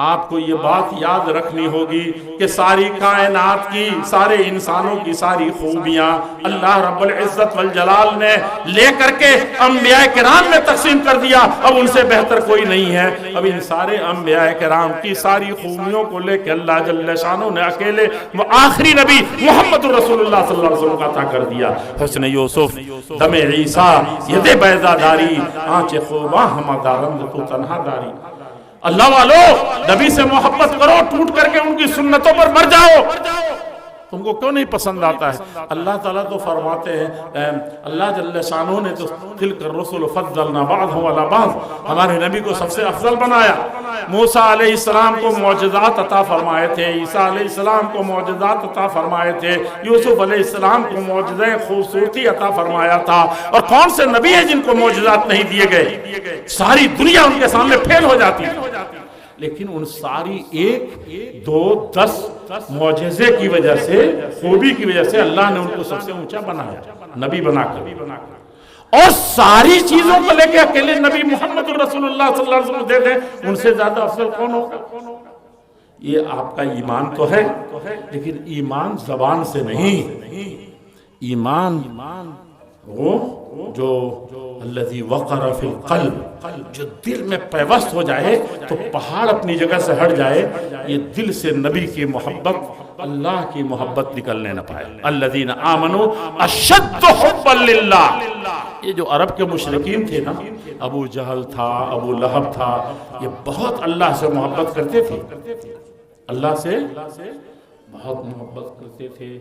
آپ کو یہ بات یاد رکھنی ہوگی کہ ساری کائنات کی، سارے انسانوں کی ساری خوبیاں اللہ رب العزت والجلال نے لے کر کے انبیاء کرام میں تقسیم کر دیا۔ اب ان سے بہتر کوئی نہیں ہے۔ اب ان سارے انبیاء کرام کی ساری خوبیوں کو لے کے اللہ جل شانہ نے اکیلے وہ آخری نبی محمد الرسول اللہ صلی اللہ علیہ وسلم کا عطا کر دیا۔ حسن یوسف، دم عیسیٰ، ید بیضا داری، آنچ خوباں ہمہ دارند تو تنہا داری۔ اللہ والو نبی سے محبت کرو، ٹوٹ کر کے ان کی سنتوں پر مر جاؤ۔ تم کو کیوں نہیں پسند آتا ہے؟ اللہ تعالیٰ تو فرماتے ہیں، اللہ جل شانہ نے تو تلک الرسل فضلنا بعضهم علی بعض، ہمارے نبی کو سب سے افضل بنایا۔ موسیٰ علیہ السلام کو معجزات عطا فرمائے تھے، عیسیٰ علیہ السلام کو معجزات عطا فرمائے تھے، یوسف علیہ السلام کو معجزہ خوبصورتی عطا فرمایا تھا۔ اور کون سے نبی ہیں جن کو معجزات نہیں دیے گئے؟ ساری دنیا ان کے سامنے پھیل ہو جاتی ہے، لیکن ان ساری 1 2 10 معجزے کی وجہ سے، خوبی کی وجہ سے اللہ نے ان کو سب سے اونچا بنایا، نبی بنا کر۔ اور ساری چیزوں کو لے کے اکیلے نبی محمد الرسول اللہ صلی اللہ علیہ وسلم دے دیں، ان سے زیادہ افضل کون ہوگا؟ یہ آپ کا ایمان تو ہے، لیکن ایمان زبان سے نہیں، ایمان وہ جو الذی وقر فی القلب، جو دل میں پیوست ہو جائے تو پہاڑ اپنی جگہ سے ہٹ جائے۔ یہ دل سے نبی کی محبت، اللہ کی محبت نکلنے نہ پائے۔ الذین آمنوا اشد حبا للہ۔ یہ جو عرب کے مشرکین تھے نا، ابو جہل تھا، ابو لہب تھا، یہ بہت اللہ سے محبت کرتے تھے، اللہ سے بہت محبت کرتے تھے۔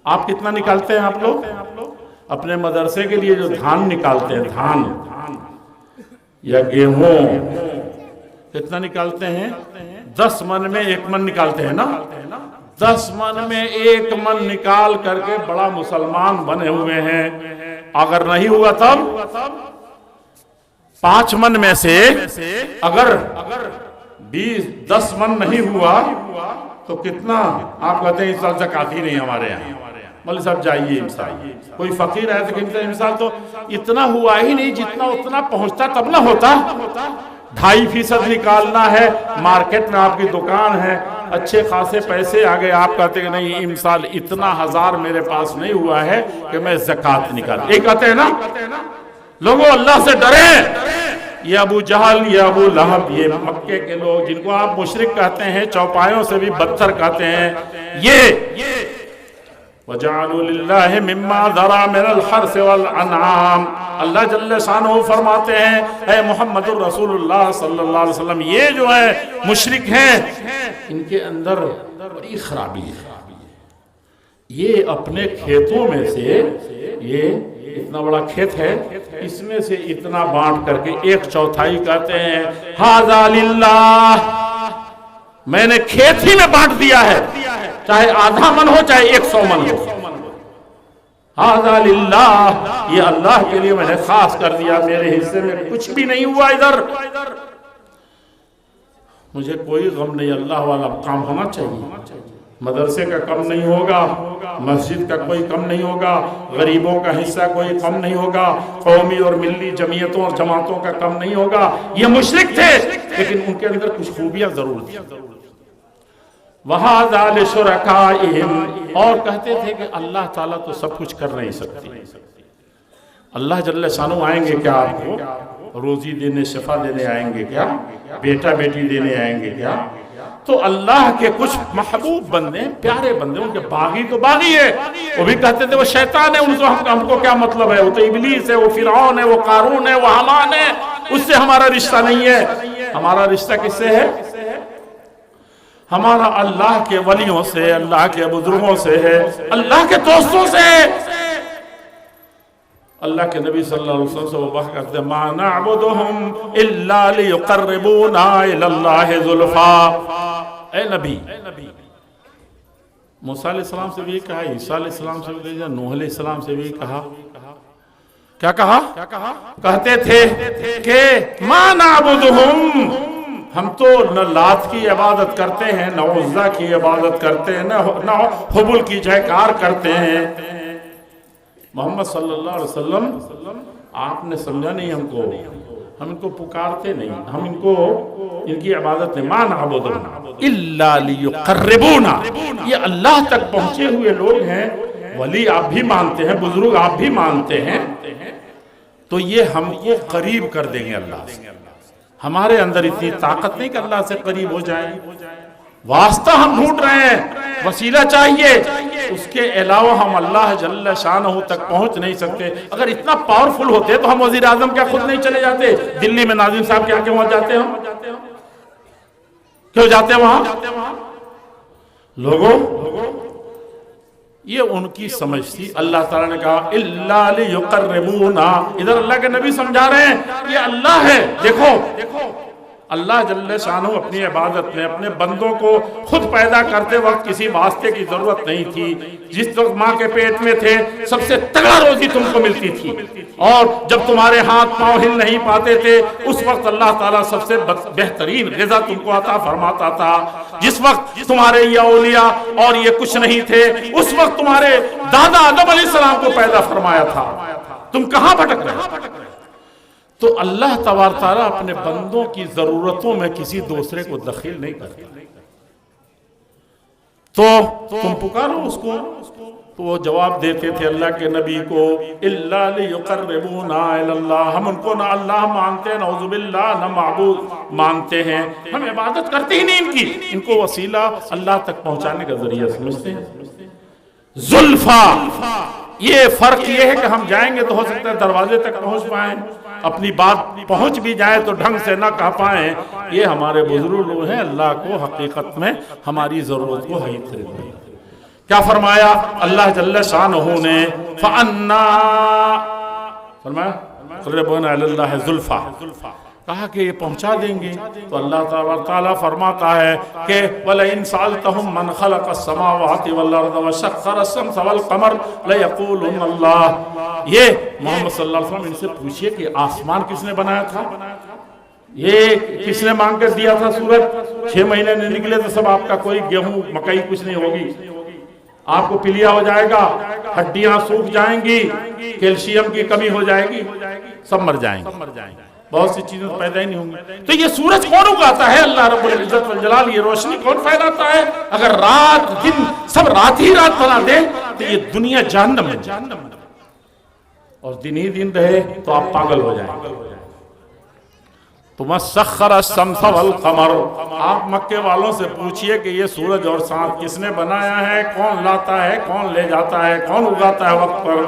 آپ کتنا نکالتے ہیں آپ لوگ؟ اپنے مدرسے کے لیے جو دھان نکالتے ہیں، دھان یا گیہوں، کتنا نکالتے ہیں؟ 10 من میں 1 من نکالتے ہیں نا۔ 10 من میں 1 من نکال کر کے بڑا مسلمان بنے ہوئے ہیں۔ اگر نہیں ہوا تب 5 من میں سے اگر 10 من نہیں ہوا تو کتنا آپ کہتے ہیں اس سال زکات ہی نہیں ہمارے یہاں. مولوی صاحب جائیے امسال, کوئی فقیر ہے تو کہتے ہیں امسال تو اتنا ہوا ہی نہیں جتنا اتنا پہنچتا تب نہ ہوتا. 2.5% نکالنا ہے, مارکیٹ میں آپ کی دکان ہے, اچھے خاصے پیسے آ گئے, آپ کہتے ہیں نہیں امسال اتنا 1000 میرے پاس نہیں ہوا ہے کہ میں زکات نکال. یہ کہتے ہیں نا لوگوں اللہ سے ڈریں. یہ ابو جہل, یہ ابو لہب, یہ مکے کے لوگ جن کو آپ مشرک کہتے ہیں, چوپایوں سے بھی بدتر کہتے ہیں, یہ وَجَعَلُوا لِلَّهِ مِمَّا ذَرَى مِنَ الْحَرْثِ وَالْأَنْعَامِ. اللہ جل شانہ فرماتے ہیں اے محمد الرسول اللہ صلی اللہ علیہ وسلم, یہ جو ہے مشرک ہیں ان کے اندر بڑی خرابی ہے. یہ اپنے کھیتوں میں سے, یہ اتنا بڑا کھیت ہے, اس میں سے اتنا بانٹ کر کے 1/4 کہتے ہیں ھذا للہ, میں نے کھیت ہی میں بانٹ دیا ہے, چاہے آدھا من ہو چاہے 100 من ہو. ھذا للہ, یہ اللہ کے لیے میں نے خاص کر دیا, میرے حصے میں کچھ بھی نہیں ہوا ادھر. مجھے کوئی غم نہیں, اللہ والا کام ہونا چاہیے. مدرسے کا کم نہیں ہوگا, مسجد کا کوئی کم نہیں ہوگا, غریبوں کا حصہ کوئی کم نہیں ہوگا, قومی اور ملی جمعیتوں اور جماعتوں کا کم نہیں ہوگا. یہ مشرک تھے لیکن ان کے اندر کچھ خوبیاں ضرور تھیں. وَهَذَا لِشُرَكَائِهِمْ, اور کہتے تھے کہ اللہ تعالیٰ تو سب کچھ کر نہیں سکتی. اللہ جل شانہ آئیں گے کیا آپ کو روزی دینے, شفا دینے آئیں گے کیا, بیٹا بیٹی دینے آئیں گے کیا؟ تو اللہ کے کچھ محبوب بندے, پیارے بندے, ان کے باغی تو باغی ہے, وہ بھی کہتے تھے وہ شیطان ہے, ان سے ہم کو کیا مطلب ہے, وہ تو ابلیس ہے, وہ فرعون ہے, وہ قارون ہے, وہ حامان ہے, اس سے ہمارا رشتہ نہیں ہے. ہمارا رشتہ کس سے ہے؟ ہمارا اللہ کے ولیوں سے, اللہ کے بزرگوں سے ہے, اللہ کے دوستوں سے. اللہ کے نبی صلی اللہ علیہ وسلم سے وہ بات کرتے ہیں مَا نَعْبُدُهُمْ إِلَّا لِيُقَرِّبُونَا إِلَى اللَّهِ زُلْفَىٰ. اے نبی, موسیٰ علیہ السلام سے بھی کہا, عیسیٰ علیہ السلام سے بھی کہا, نوح علیہ السلام سے بھی کہا. کیا کہا؟ کہتے تھے کہ مَا نَعْبُدُهُمْ, ہم تو نہ لات کی عبادت کرتے ہیں, نہ عزا کی عبادت کرتے ہیں, نہ حبل کی جہکار کرتے ہیں. محمد صلی اللہ علیہ وسلم آپ نے سمجھا نہیں ہم کو, ہم ان کو پکارتے نہیں, ہم ان کو ان کی عبادت نہیں. مَا نَعْبُدُهُمْ إِلَّا لِيُقَرِّبُونَا, یہ اللہ تک پہنچے ہوئے لوگ ہیں. ولی آپ بھی مانتے ہیں, بزرگ آپ بھی مانتے ہیں, تو یہ ہم کو قریب کر دیں گے اللہ سے. ہمارے اندر اتنی طاقت نہیں کہ اللہ سے قریب ہو جائیں. واسطہ ہم ڈھونڈ رہے ہیں, وسیلہ چاہیے, اس کے علاوہ ہم اللہ جل شانہ تک پہنچ نہیں سکتے. اگر اتنا پاورفل ہوتے تو ہم وزیر اعظم کیا خود نہیں چلے جاتے؟ دلی میں ناظم صاحب کیا وہاں جاتے ہم کیوں جاتے وہاں؟ لوگوں, یہ ان کی سمجھ تھی. اللہ تعالیٰ نے کہا اِلَّا لِيُقَرِّبُونَا, ادھر اللہ کے نبی سمجھا رہے ہیں یہ اللہ ہے. دیکھو اللہ جل شانہ اپنی عبادت میں اپنے بندوں کو خود پیدا کرتے وقت کسی واسطے کی ضرورت نہیں تھی. جس وقت ماں کے پیٹ میں تھے سب سے تگڑا روزی تم کو ملتی تھی, اور جب تمہارے ہاتھ پاؤں ہل نہیں پاتے تھے اس وقت اللہ تعالیٰ سب سے بہترین غذا تم کو عطا فرماتا تھا. جس وقت تمہارے یہ اولیاء اور یہ کچھ نہیں تھے اس وقت تمہارے دادا آدم علیہ السلام کو پیدا فرمایا تھا. تم کہاں بھٹک رہے؟ تو اللہ تبارک تعالیٰ اپنے بندوں کی ضرورتوں میں کسی دوسرے کو دخیل نہیں کرتا. تو تم پکارو اس کو. تو وہ جواب دیتے تھے اللہ کے نبی کو اِلَّا لِيُقَرِّبُونَا إِلَى اللَّهِ, ہم ان کو نہ اللہ مانتے ہیں, نعوذ باللہ, نہ معبود مانتے ہیں, ہم عبادت کرتے ہی نہیں ان کی, ان کو وسیلہ اللہ تک پہنچانے کا ذریعہ سمجھتے ہیں. زلفا, یہ فرق یہ ہے کہ ہم جائیں گے تو ہو سکتا ہے دروازے تک پہنچ پائیں, اپنی بات پہنچ بھی جائے تو ڈھنگ سے نہ کہہ پائیں. یہ ہمارے بزرگ لوگ ہیں, اللہ کو حقیقت میں ہماری ضرورت کو حیث رکھتے ہیں. کیا فرمایا اللہ جل شانہ نے؟ فَأَنَّا, فرمایا قربنا علی اللہ زلفا, کہا کہ یہ پہنچا دیں گے. تو اللہ تعالیٰ فرماتا ہے کہ وَلَئِن سَأَلْتَهُمْ مَنْ خَلَقَ السَّمَاوَاتِ وَالْأَرْضَ وَسَخَّرَ الشَّمْسَ وَالْقَمَرَ لَيَقُولُنَّ اللَّهُ. یہ محمد صلی اللہ علیہ وسلم ان سے پوچھئے کہ آسمان کس نے بنایا تھا؟ یہ کس نے مانگ کر دیا تھا سورج؟ 6 مہینے نہیں نکلے تو سب آپ کا کوئی گیہوں مکئی کچھ نہیں ہوگی، آپ کو پلیا ہو جائے گا، ہڈیاں سوکھ جائیں گی، کیلشیم کی کمی ہو جائے گی، سب مر جائیں گے، بہت سی چیزیں پیدا ہی نہیں ہوں گی۔ تو یہ سورج کون اگاتا ہے؟ اللہ رب العزت والجلال۔ یہ روشنی کون پھیلاتا ہے؟ اگر رات دن سب رات ہی رات بنا دے تو یہ دنیا جہنم ہے، اور دن ہی دن رہے تو آپ پاگل ہو جائیں گے۔ تو مسخر الشمس والقمر، آپ مکے والوں سے پوچھئے کہ یہ سورج اور چاند کس نے بنایا ہے، کون لاتا ہے، کون لے جاتا ہے، کون اگاتا ہے وقت پر؟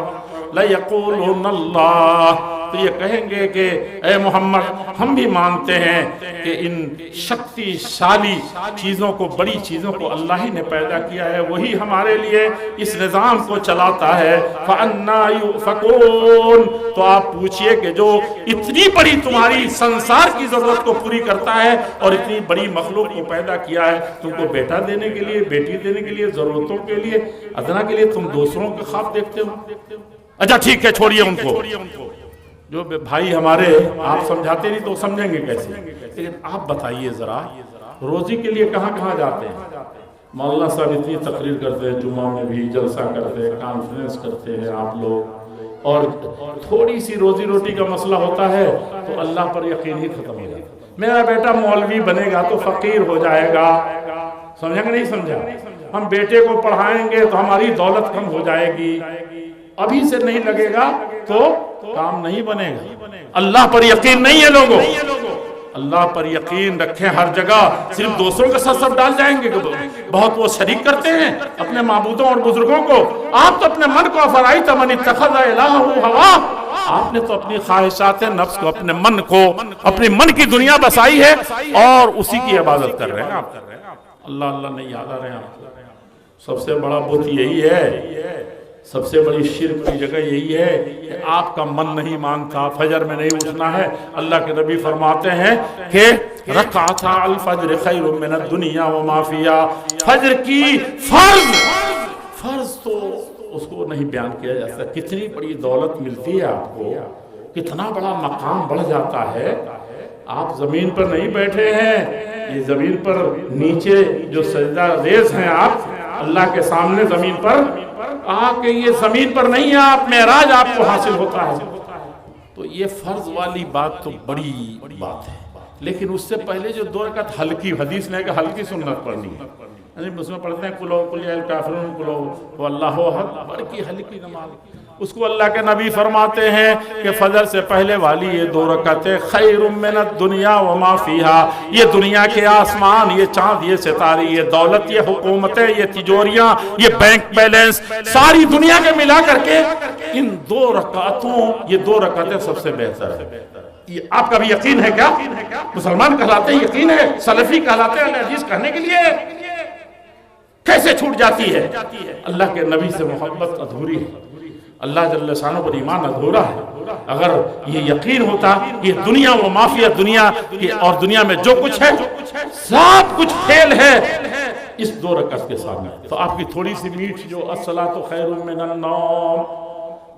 لَيَقُولُنَّ اللَّهُ، تو یہ کہیں گے کہ اے محمد ہم بھی مانتے ہیں کہ ان شکتی شالی چیزوں کو، بڑی چیزوں کو اللہ ہی نے پیدا کیا ہے، وہی ہمارے لیے اس نظام کو چلاتا ہے۔ فَأَنَّا يُؤْفَكُونَ، تو آپ پوچھئے کہ جو اتنی بڑی تمہاری سنسار کی ضرورت کو پوری کرتا ہے اور اتنی بڑی مخلوق کو پیدا کیا ہے، تم کو بیٹا دینے کے لیے، بیٹی دینے کے لیے، ضرورتوں کے لیے، ادنا کے لیے، تم دوسروں کے خواب دیکھتے ہو؟ اچھا ٹھیک ہے، چھوڑیے ان کو، جو بھائی ہمارے آپ سمجھاتے نہیں تو سمجھیں گے کیسے؟ لیکن آپ بتائیے ذرا، روزی کے لیے کہاں کہاں جاتے ہیں؟ مولانا صاحب اتنی تقریر کرتے ہیں، جمعہ میں بھی جلسہ کرتے ہیں، کانفرنس کرتے ہیں آپ لوگ، اور تھوڑی سی روزی روٹی کا مسئلہ ہوتا ہے تو اللہ پر یقین ہی ختم ہو جاتا ہے۔ میرا بیٹا مولوی بنے گا تو فقیر ہو جائے گا، سمجھا کہ نہیں سمجھا؟ ہم بیٹے کو پڑھائیں گے تو ہماری دولت کم ہو جائے گی، ابھی سے نہیں لگے گا تو کام نہیں بنے گا۔ اللہ پر یقین نہیں ہے لوگوں، اللہ پر یقین رکھیں ہر جگہ، صرف دوسروں کے ساتھ سب ڈال جائیں گے۔ بہت وہ شریک کرتے ہیں اپنے معبودوں اور بزرگوں کو، آپ تو اپنے من کو افرائیت من اتخذ الہہ ہوا، آپ نے تو اپنی خواہشات نفس کو، اپنے من کو، اپنی من کی دنیا بسائی ہے اور اسی کی عبادت کر رہے ہیں آپ۔ اللہ اللہ نہیں یاد آ رہے ہیں آپ کو؟ سب سے بڑا بت یہی ہے، سب سے بڑی شرک کی جگہ یہی ہے کہ آپ کا من نہیں مانتا، فجر میں نہیں اٹھنا ہے۔ اللہ کے نبی فرماتے ہیں کہ رکعۃ الفجر خیر من الدنیا وما فیہا، فجر کی فرض تو اس کو نہیں بیان کیا جا سکتا، کتنی بڑی دولت ملتی ہے آپ کو، کتنا بڑا مقام بڑھ جاتا ہے۔ آپ زمین پر نہیں بیٹھے ہیں، یہ زمین پر نیچے جو سجدہ ریز ہیں آپ اللہ کے سامنے زمین پر آ کے، یہ زمین پر نہیں ہے آپ، معراج آپ کو حاصل ہوتا ہے۔ تو یہ فرض والی بات تو بڑی بات ہے، لیکن اس سے پہلے جو 2 رکعت ہلکی، حدیث نے کہ ہلکی سنت پڑھنی ہے، اس میں پڑھتے ہیں قل یا الکافرون قل واللہ احد، بڑی ہلکی نماز، اس کو اللہ کے نبی فرماتے ہیں کہ فجر سے پہلے والی یہ 2 رکعتیں خیر من الدنیا وما فیہا، یہ دنیا کے آسمان، یہ چاند، یہ ستارے، یہ دولت، یہ حکومتیں، یہ تجوریاں، یہ بینک بیلنس، ساری دنیا کے ملا کر کے ان 2 رکعتوں، یہ 2 رکعتیں سب سے بہتر ہے۔ یہ آپ کا بھی یقین ہے کیا؟ مسلمان کہلاتے ہیں، یقین ہے، سلفی کہلاتے ہیں، حدیث کہنے کے لیے کیسے چھوٹ جاتی ہے؟ اللہ کے نبی سے محبت ادھوری ہے، اللہ جل شانہ پر ایمان ادھورا ہے۔ اگر یہ یقین ہوتا کہ دنیا و مافیا، دنیا اور دنیا میں جو کچھ ہے سب کچھ فیل ہے اس 2 رکعت کے سامنے، تو آپ کی تھوڑی سی میٹھ جو الصلاۃ خیر من النوم،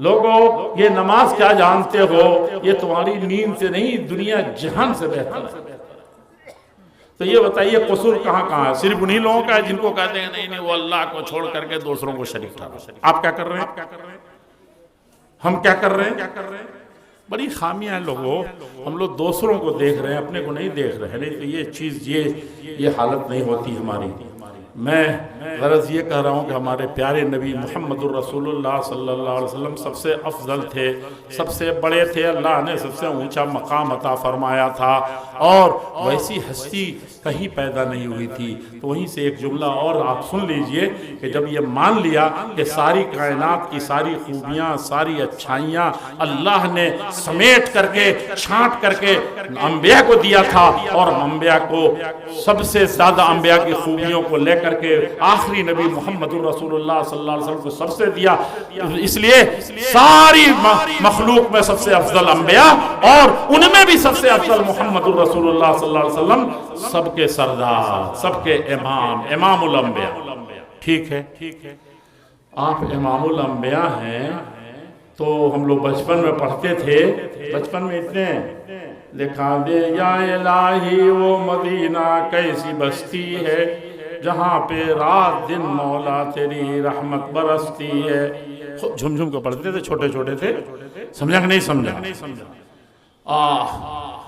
لوگوں یہ نماز کیا جانتے ہو؟ یہ تمہاری نیند سے نہیں، دنیا جہان سے بہتر ہے۔ تو یہ بتائیے قصور کہاں کہاں ہے؟ صرف انہی لوگوں کا ہے جن کو کہتے ہیں نہیں وہ اللہ کو چھوڑ کر کے دوسروں کو شریک ٹھہراتے ہیں۔ آپ کیا کر رہے ہیں؟ ہم کیا کر رہے ہیں؟ بڑی خامیاں ہیں لوگوں، ہم لوگ دوسروں کو دیکھ رہے ہیں، اپنے کو نہیں دیکھ رہے ہیں۔ نہیں تو یہ چیز، یہ حالت نہیں ہوتی ہماری۔ میں غرض یہ کہہ رہا ہوں کہ ہمارے پیارے نبی محمد الرسول اللہ صلی اللہ علیہ وسلم سب سے افضل تھے، سب سے بڑے تھے، اللہ نے سب سے اونچا مقام عطا فرمایا تھا، اور ویسی ہستی کہیں پیدا نہیں ہوئی تھی۔ تو وہیں سے ایک جملہ اور آپ سن لیجئے کہ جب یہ مان لیا کہ ساری کائنات کی ساری خوبیاں، ساری اچھائیاں اللہ نے سمیٹ کر کے، چھانٹ کر کے انبیاء کو دیا تھا، اور انبیاء کو سب سے زیادہ انبیاء کی خوبیوں کو لے کر کے آخری نبی محمد الرسول اللہ صلی اللہ علیہ وسلم کو سب سے دیا، اس لیے ساری مخلوق میں سب سے افضل انبیاء، اور ان میں بھی سب سے افضل محمد الرسول اللہ صلی اللہ علیہ وسلم، سب کے سردار، سب کے امام، امام الانبیاء۔ ٹھیک ہے، آپ امام الانبیاء ہیں، تو ہم لوگ بچپن میں پڑھتے تھے، بچپن میں اتنے دکھا دے یا الہی وہ مدینہ کیسی بستی ہے جہاں پہ رات دن مولا تیری رحمت برستی ہے. جھم جھم کو پڑھتے تھے، چھوٹے چھوٹے تھے. سمجھا کہ نہیں سمجھا؟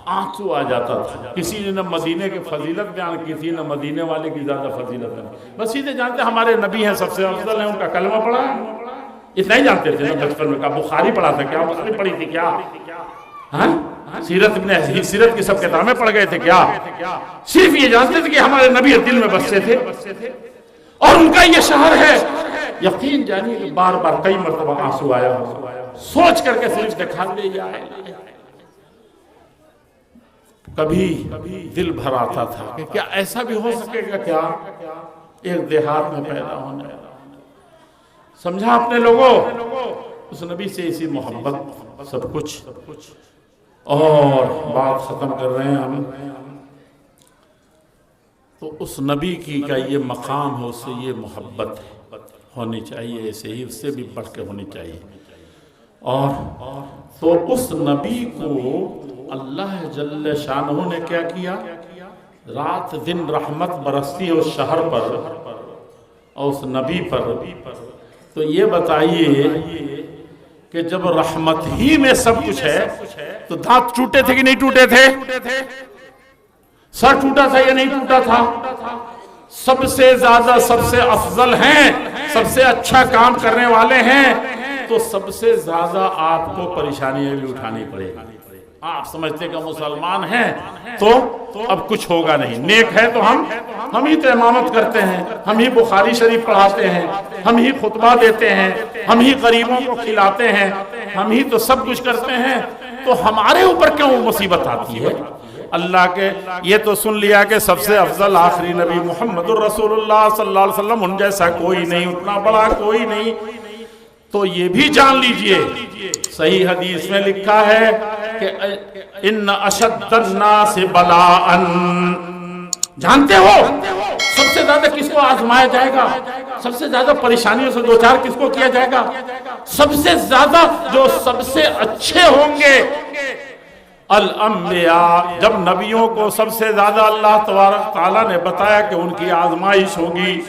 آنسو آ جاتا تھا. کسی نے نہ مدینے کی فضیلت بیان کی تھی نہ مدینے والے کی زیادہ فضیلت ہے. بس سیدھے جانتے ہمارے نبی ہیں سب سے افضل ہیں، ان کا کلمہ پڑھا، اتنا ہی جانتے تھے. بچپن میں کہا بخاری پڑھا تھا کیا؟ مسلم پڑھی تھی کیا؟ سیرت کی سب کتابیں پڑھ گئے تھے کیا؟ صرف یہ جانتے تھے کہ ہمارے نبی دل میں بستے تھے اور ان کا یہ شہر ہے. یقین جانی کہ بار بار کئی مرتبہ آنسو آیا سوچ کر کے صرف دکھا دے یا الہی. کبھی دل بھر آتا تھا کہ کیا ایسا بھی ہو سکے گا کیا ایک دیہات میں پیدا ہونے. سمجھا اپنے لوگوں؟ اس نبی سے اسی محبت سب کچھ. اور بات ختم کر رہے ہیں ہم. تو اس نبی کی کا یہ مقام ہے، اس سے یہ محبت ہونی چاہیے، ایسے ہی اس سے بھی بڑھ کے ہونی چاہیے. اور تو اس نبی کو اللہ جل شانہ نے کیا کیا؟ رات دن رحمت برستی ہے اس شہر پر اور اس نبی پر. تو یہ بتائیے کہ جب رحمت ہی میں سب کچھ ہے تو دانت ٹوٹے تھے کہ نہیں ٹوٹے تھے؟ سر ٹوٹا تھا یا نہیں ٹوٹا تھا؟ سب سے زیادہ سب سے افضل ہیں، سب سے اچھا کام کرنے والے ہیں، تو سب سے زیادہ آپ کو پریشانیاں بھی اٹھانی پڑے گی. آپ سمجھتے کہ مسلمان ہیں تو اب کچھ ہوگا نہیں. نیک ہے تو ہم ہی تو امامت کرتے ہیں، ہم ہی بخاری شریف پڑھاتے ہیں، ہم ہی خطبہ دیتے ہیں، ہم ہی غریبوں کو کھلاتے ہیں، ہم ہی تو سب کچھ کرتے ہیں. تو ہمارے اوپر کیوں مصیبت آتی ہے؟ اللہ کے یہ تو سن لیا کہ سب سے افضل آخری نبی محمد الرسول اللہ صلی اللہ علیہ وسلم، ان جیسا کوئی نہیں، اتنا بڑا کوئی نہیں. تو یہ بھی جان لیجئے صحیح حدیث میں لکھا ہے کہ ان اشد الناس بلاء، جانتے ہو سب سے زیادہ کس کو آزمایا جائے گا؟ سب سے زیادہ پریشانیوں سے دوچار کس کو کیا جائے گا؟ سب سے زیادہ جو سب سے اچھے ہوں گے الانبیاء. جب نبیوں کو سب سے زیادہ اللہ تبارک تعالیٰ نے بتایا کہ ان کی آزمائش ہوگی،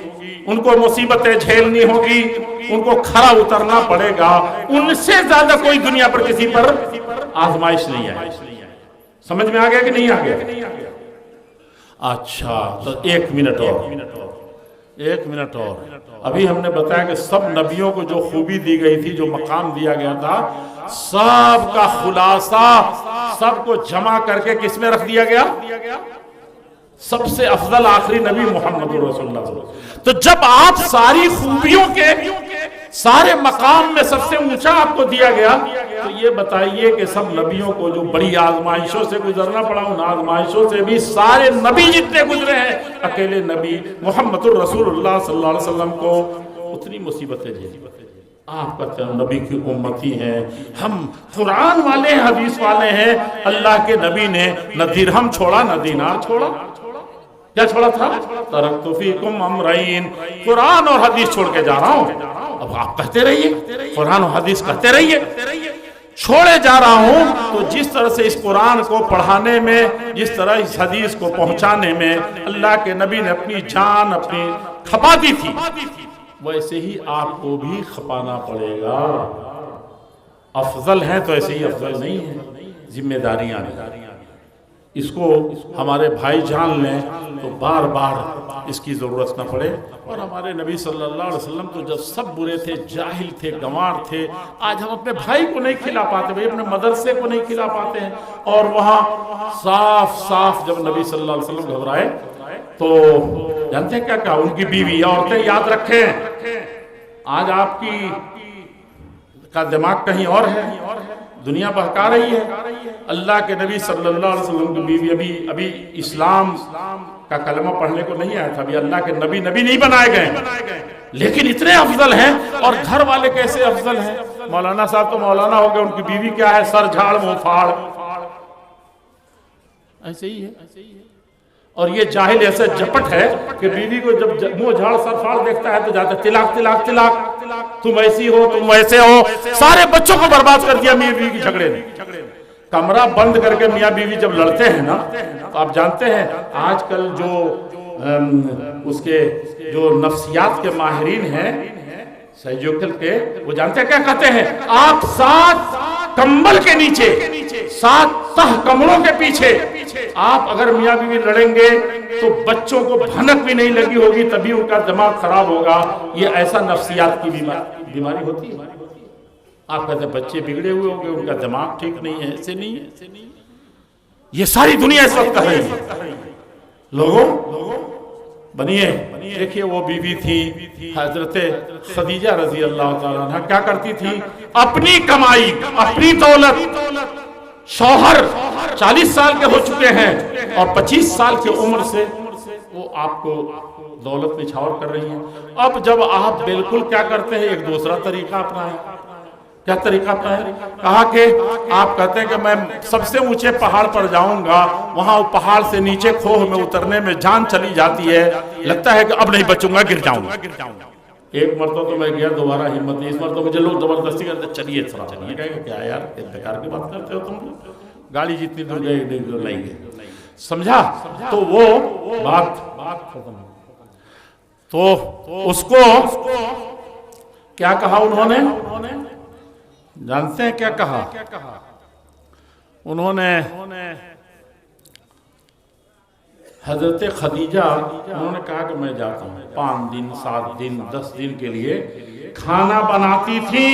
ان کو مصیبتیں جھیلنی ہوگی، ان کو کھڑا اترنا پڑے گا، ان سے زیادہ کوئی دنیا پر کسی پر آزمائش نہیں ہے. سمجھ میں آ گیا کہ نہیں آ گیا؟ اچھا تو ایک منٹ اور ابھی ہم نے بتایا کہ سب نبیوں کو جو خوبی دی گئی تھی، جو مقام دیا گیا تھا، سب کا خلاصہ سب کو جمع کر کے کس میں رکھ دیا گیا؟ سب سے افضل آخری نبی محمد رسول اللہ. تو جب آپ ساری خوبیوں کے سارے مقام میں سب سے اونچا آپ کو دیا گیا، تو یہ بتائیے کہ سب نبیوں کو جو بڑی آزمائشوں سے گزرنا پڑا، ان آزمائشوں سے بھی سارے نبی جتنے گزرے ہیں، اکیلے نبی محمد الرسول اللہ صلی اللہ علیہ وسلم کو اتنی مصیبتیں جھیلی. آپ کہتے ہیں نبی کی امتی ہیں، ہم قرآن والے ہیں، حدیث والے ہیں. اللہ کے نبی نے نہ درہم چھوڑا نہ دینار چھوڑا. کیا چھوڑا تھا؟ ترکت فیکم امرین، قرآن اور حدیث چھوڑ کے جا رہا ہوں. اب آپ کہتے رہیے، قرآن اور حدیث کہتے رہیے، چھوڑے جا رہا ہوں. تو جس طرح سے اس قرآن کو پڑھانے میں، جس طرح اس حدیث کو پہنچانے میں اللہ کے نبی نے اپنی جان اپنی کھپا دی تھی، ویسے ہی آپ کو بھی کھپانا پڑے گا. افضل ہیں تو ایسے ہی افضل نہیں ہیں، ذمہ داریاں ہیں. اس کو ہمارے بھائی جان لیں تو بار بار اس کی ضرورت نہ پڑے. اور ہمارے نبی صلی اللہ علیہ وسلم تو جب سب برے تھے، جاہل تھے، گنوار تھے. آج ہم اپنے بھائی کو نہیں کھلا پاتے، بھائی اپنے مدرسے کو نہیں کھلا پاتے ہیں. اور وہاں صاف جب نبی صلی اللہ علیہ وسلم گھبرائے تو جانتے ہیں کیا کہا؟ ان کی بیوی عورتیں یاد رکھیں، آج آپ کی کا دماغ کہیں اور ہے، دنیا بہکا رہی ہے. اللہ کے نبی صلی اللہ علیہ وسلم کی بیوی ابھی اسلام کا کلمہ پڑھنے کو نہیں آیا تھا، ابھی اللہ کے نبی نہیں بنائے گئے، لیکن اتنے افضل ہیں. اور گھر والے کیسے افضل ہیں؟ مولانا صاحب تو مولانا ہو گئے، ان کی بیوی کیا ہے؟ سر جھاڑ منہ پھاڑ. ایسے ہی ہے. اور یہ جاہل ایسے جپٹ ہے کہ بیوی کو جب منہ جھاڑ سر پھاڑ دیکھتا ہے تو جاتا ہے طلاق طلاق طلاق، تم ایسی ہو تم ویسے ہو. سارے بچوں کو برباد کر دیا میاں بیوی کی جھگڑے نے. کمرہ بند کر کے میاں بیوی جب لڑتے ہیں نا تو آپ جانتے ہیں آج کل جو اس کے جو نفسیات کے ماہرین ہیں سائیکل کے، وہ جانتے ہیں کیا کہتے ہیں؟ آپ 7 کمبل کے نیچے 7 تہ کمروں کے پیچھے آپ اگر میاں بیوی لڑیں گے تو بچوں کو بھنک بھی نہیں لگی ہوگی، تبھی ان کا دماغ خراب ہوگا۔ یہ ایسا نفسیات کی بیماری ہوتی ہے۔ آپ کہتے ہیں بچے بگڑے ہوئے ہوں گے، ان کا دماغ ٹھیک نہیں ہے، ایسے نہیں ہے۔ یہ ساری دنیا اس وقت کر رہی ہے۔ لوگوں بنیے، دیکھیے وہ بیوی تھی حضرت خدیجہ رضی اللہ تعالیٰ عنہ، کیا کرتی تھی؟ اپنی کمائی، اپنی دولت، شوہر 40 سال کے ہو چکے ہیں اور 25 سال کی عمر سے وہ آپ کو دولت نچھاور کر رہی ہیں۔ اب جب آپ بالکل کیا کرتے ہیں؟ ایک دوسرا طریقہ اپنائیں۔ کیا طریقہ اپنائیں؟ کہا کہ آپ کہتے ہیں کہ میں سب سے اونچے پہاڑ پر جاؤں گا، وہاں پہاڑ سے نیچے کھوہ میں اترنے میں جان چلی جاتی ہے، لگتا ہے کہ اب نہیں بچوں گا، گر جاؤں گا۔ ایک مرتبہ تو میں گیا، دوبارہ ہمت نہیں، اس مرتبہ مجھے لوگ زبردستی کرتے چلیے تھوڑا چلیے، کہے کہ کیا یار بیکار کی بات کرتے ہو تم، گاڑی جتنی دور گئے نہیں گئے، سمجھا؟ تو وہ بات ختم۔ تو اس کو کیا کہا انہوں نے؟ جانتے ہیں کیا کہا انہوں نے؟ حضرت خدیجہ انہوں نے کہا کہ میں جاتا ہوں، 5 دن 7 دن 10 دن کے لیے کھانا بناتی تھی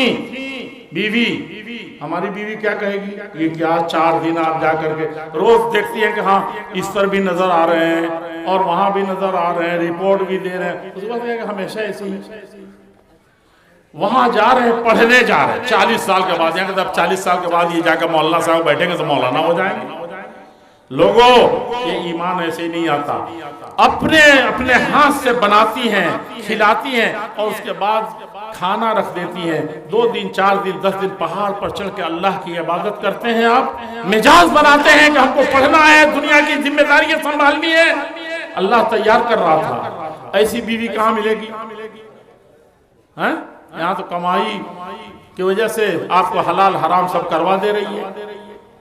بیوی۔ ہماری بیوی کیا کہے گی؟ یہ کیا 4 دن آپ جا کر کے روز دیکھتی ہیں کہ ہاں اس پر بھی نظر آ رہے ہیں اور وہاں بھی نظر آ رہے ہیں، رپورٹ بھی دے رہے ہیں، اس بات ہے کہ ہمیشہ ایسے ہی وہاں جا رہے ہیں، پڑھنے جا رہے ہیں 40 سال کے بعد، یعنی کہ اب 40 سال کے بعد یہ جا کے مولانا صاحب بیٹھیں گے تو مولانا ہو جائیں گے۔ لوگوں یہ ایمان ایسے ہی نہیں آتا، اپنے ہاتھ سے بناتی ہیں، کھلاتی ہیں اور اس کے بعد کھانا رکھ دیتی ہیں، 2 دن 4 دن 10 دن پہاڑ پر چڑھ کے اللہ کی عبادت کرتے ہیں۔ آپ مزاج بناتے ہیں کہ ہم کو پڑھنا ہے، دنیا کی ذمہ داریاں سنبھالنی ہے۔ اللہ تیار کر رہا تھا، ایسی بیوی کہاں ملے گی؟ یہاں تو کمائی کی وجہ سے آپ کو حلال حرام سب کروا دے رہی ہے،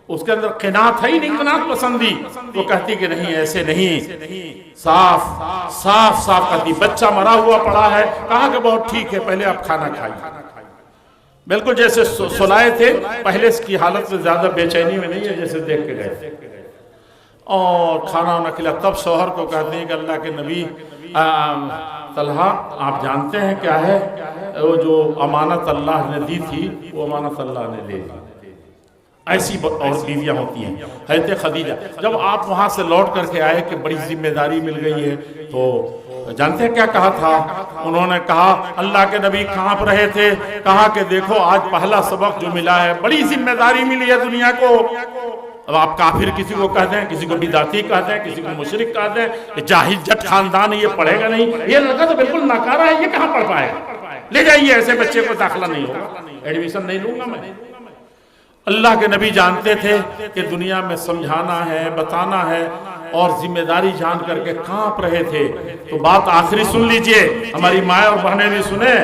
اس کے اندر قناعت ہے ہی نہیں، قناعت پسندی۔ وہ کہتی کہ نہیں ایسے نہیں، صاف کہتی بچہ مرا ہوا پڑا ہے، کہا کہ بہت ٹھیک ہے پہلے آپ کھانا کھائیے، بالکل جیسے سلائے تھے پہلے اس کی حالت سے زیادہ بے چینی میں نہیں ہے جیسے دیکھ کے گئے، اور کھانا نہ کھلا۔ تب شوہر کو کہتے ہیں کہ اللہ کے نبی طلحہ آپ جانتے ہیں کیا ہے؟ وہ جو امانت اللہ نے دی تھی وہ امانت اللہ نے لے لی۔ ایسی اور بیویاں ہوتی ہیں۔ حضرت خدیجہ جب آپ وہاں سے لوٹ کر کے آئے کہ بڑی ذمہ داری مل گئی ہے، تو جانتے ہیں کیا کہا تھا؟ انہوں نے کہا اللہ کے نبی کہاں پر رہے تھے؟ کہا کہ دیکھو آج پہلا سبق جو ملا ہے، بڑی ذمہ داری ملی ہے دنیا کو۔ اب آپ کافر کسی کو کہتے ہیں، کسی کو بدعتی کہتے ہیں، کسی کو مشرک کہتے ہیں، کہ جاہل جٹ خاندان ہے، یہ پڑھے گا نہیں، یہ لڑکا تو بالکل ناکارہ ہے، یہ کہاں پڑھ پائے گا؟ لے جائیے، ایسے بچے کو داخلہ نہیں ہوگا، ایڈمیشن نہیں لوں گا میں۔ اللہ کے نبی جانتے تھے کہ دنیا میں سمجھانا ہے، بتانا ہے، اور ذمہ داری جان کر کے کانپ رہے تھے۔ تو بات آخری سن لیجئے، ہماری ماں اور بہنیں بھی سنیں۔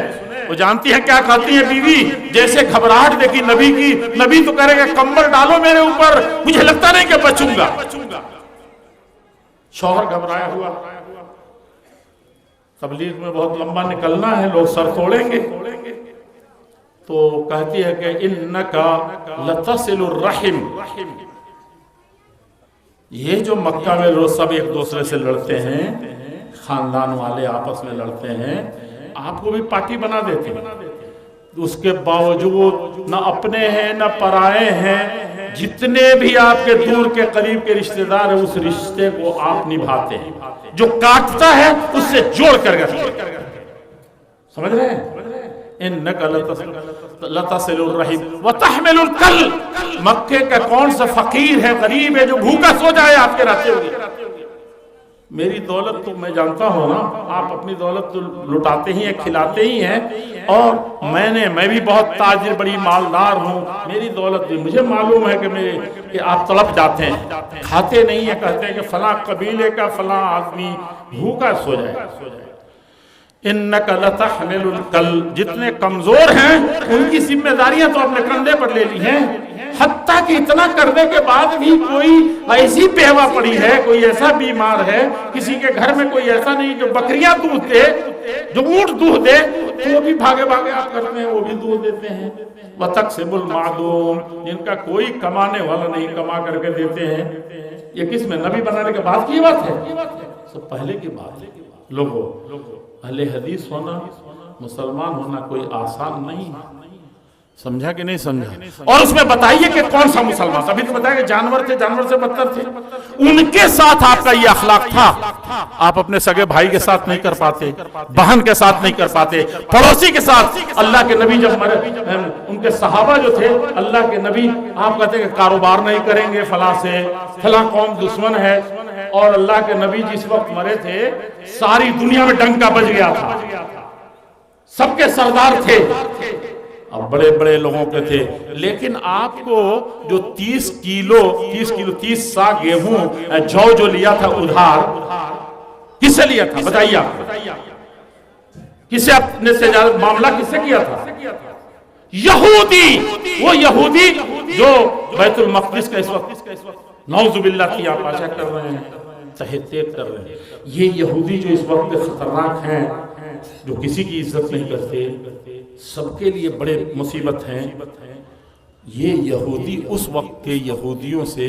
وہ جانتی ہیں کیا کہتی ہے بیوی؟ جیسے گھبراہٹ دیکھی نبی کی، نبی تو کہہ رہے کہ کمبل ڈالو میرے اوپر، مجھے لگتا نہیں کہ بچوں گا۔ شوہر گھبرایا ہوا، تبلیغ میں بہت لمبا نکلنا ہے، لوگ سر توڑیں گے، تو کہتی ہے کہ اِنَّكَ لَتَصِلُ الرَّحِمِ۔ یہ جو مکہ میں لوگ سب ایک دوسرے سے لڑتے ہیں، خاندان والے آپس میں لڑتے ہیں، آپ کو بھی پارٹی بنا دیتے ہیں، اس کے باوجود نہ اپنے ہیں نہ پرائے ہیں، جتنے بھی آپ کے دور کے قریب کے رشتہ دار ہیں اس رشتے کو آپ نبھاتے ہیں، جو کاٹتا ہے اس سے جوڑ کر گئے، سمجھ رہے ہیں؟ اِنَّكَ لَتَصِلُ الرَّحِمِ وَتَحْمِلُ الْكَلْ۔ مکے کا کون سا فقیر ہے، غریب ہے جو بھوکا سو جائے آپ کے رہتے ہوئے؟ میری دولت تو میں جانتا ہوں نا، آپ اپنی دولت تو لٹاتے ہی ہیں، کھلاتے ہی ہیں، اور میں بھی بہت تاجر بڑی مالدار ہوں، میری دولت بھی مجھے معلوم ہے کہ آپ تڑپ جاتے ہیں، کھاتے نہیں ہیں، کہتے ہیں کہ فلاں قبیلے کا فلاں آدمی بھوکا سو جائے۔ انک لتحمل الکل، جتنے کمزور ہیں ان کی ذمہ داریاں تو اپنے کندھے پر لے لی ہیں، حتیٰ کہ اتنا کرنے کے بعد بھی کوئی ایسی بیوہ پڑی ہے، کوئی ایسا بیمار ہے، کسی کے گھر میں کوئی ایسا نہیں جو بکریاں دودھ دے، جو اونٹ دودھ دے، تو وہ بھی بھاگے بھاگے آپ کرتے ہیں، وہ بھی دودھ دیتے ہیں۔ وَتَقْسِمُ الْمَعْدُومِ، جن کا کوئی کمانے والا نہیں، کما کر کے دیتے ہیں۔ یہ کس میں نبی بنانے کے بعد کی بات ہے؟ سب پہلے کی بات ہے۔ لوگوں، اہل حدیث ہونا، مسلمان ہونا کوئی آسان نہیں، سمجھا کہ نہیں سمجھا؟ اور اس میں بتائیے کہ کون سا مسلمان، ابھی تو بتایا کہ جانور تھے، جانور سے بدتر تھے، ان کے ساتھ آپ کا یہ اخلاق تھا۔ آپ اپنے سگے بھائی کے ساتھ نہیں کر پاتے، بہن کے ساتھ نہیں کر پاتے، پڑوسی کے ساتھ۔ اللہ کے نبی جب مرے، ان کے صحابہ جو تھے، اللہ کے نبی آپ کہتے ہیں کہ کاروبار نہیں کریں گے فلاں سے، فلاں قوم دشمن ہے، اور اللہ کے نبی جس وقت مرے تھے ساری دنیا میں ڈنکا بج گیا تھا، سب کے سردار تھے، اب بڑے بڑے لوگوں کے تھے، لیکن آپ کو جو 30 سا گیہوں جو لیا تھا ادھار، کس سے لیا تھا بتائیے آپ؟ کس سے آپ نے معاملہ کس سے کیا تھا؟ یہودی، وہ یہودی جو بیت المقدس کا اس وقت نعوذ باللہ کی آپ آشا کر رہے ہیں، تحقیق کر رہے ہیں، یہ یہودی جو اس وقت خطرناک ہیں، جو کسی کی عزت نہیں کرتے، سب کے لیے بڑے مصیبت ہیں، یہ یہودی اس وقت کے یہودیوں سے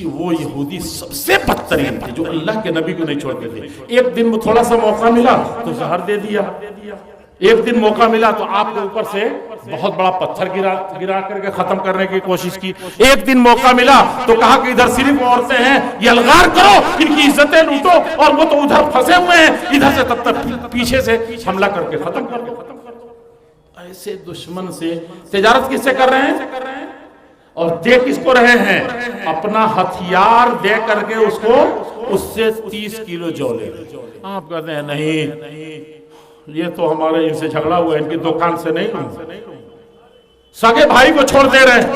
وہ یہودی سب سے بدترین تھے، جو اللہ کے نبی کو نہیں چھوڑتے تھے۔ ایک دن تھوڑا سا موقع ملا تو زہر دے دیا، ایک دن موقع ملا تو آپ کے اوپر سے بہت بڑا پتھر گرا کر کے ختم کرنے کی کوشش کی، ایک دن موقع ملا تو کہا کہ ادھر صرف عورتیں ہیں، یہ الغار کرو، ان کی عزتیں لوٹو، اور وہ تو ادھر پھنسے ہوئے ہیں، ادھر سے تب تک پیچھے سے حملہ کر کے ختم کر دو۔ ایسے دشمن سے تجارت کس سے کر رہے ہیں؟ اور دے کس کو رہے ہیں؟ اپنا ہتھیار دے کر کے اس سے 30 کلو جو لے رہے۔ آپ کہتے ہیں نہیں، یہ تو ہمارے ان سے جھگڑا ہوا ہے، ان کی دکان سے نہیں لوں، سگے بھائی کو چھوڑ دے رہے ہیں۔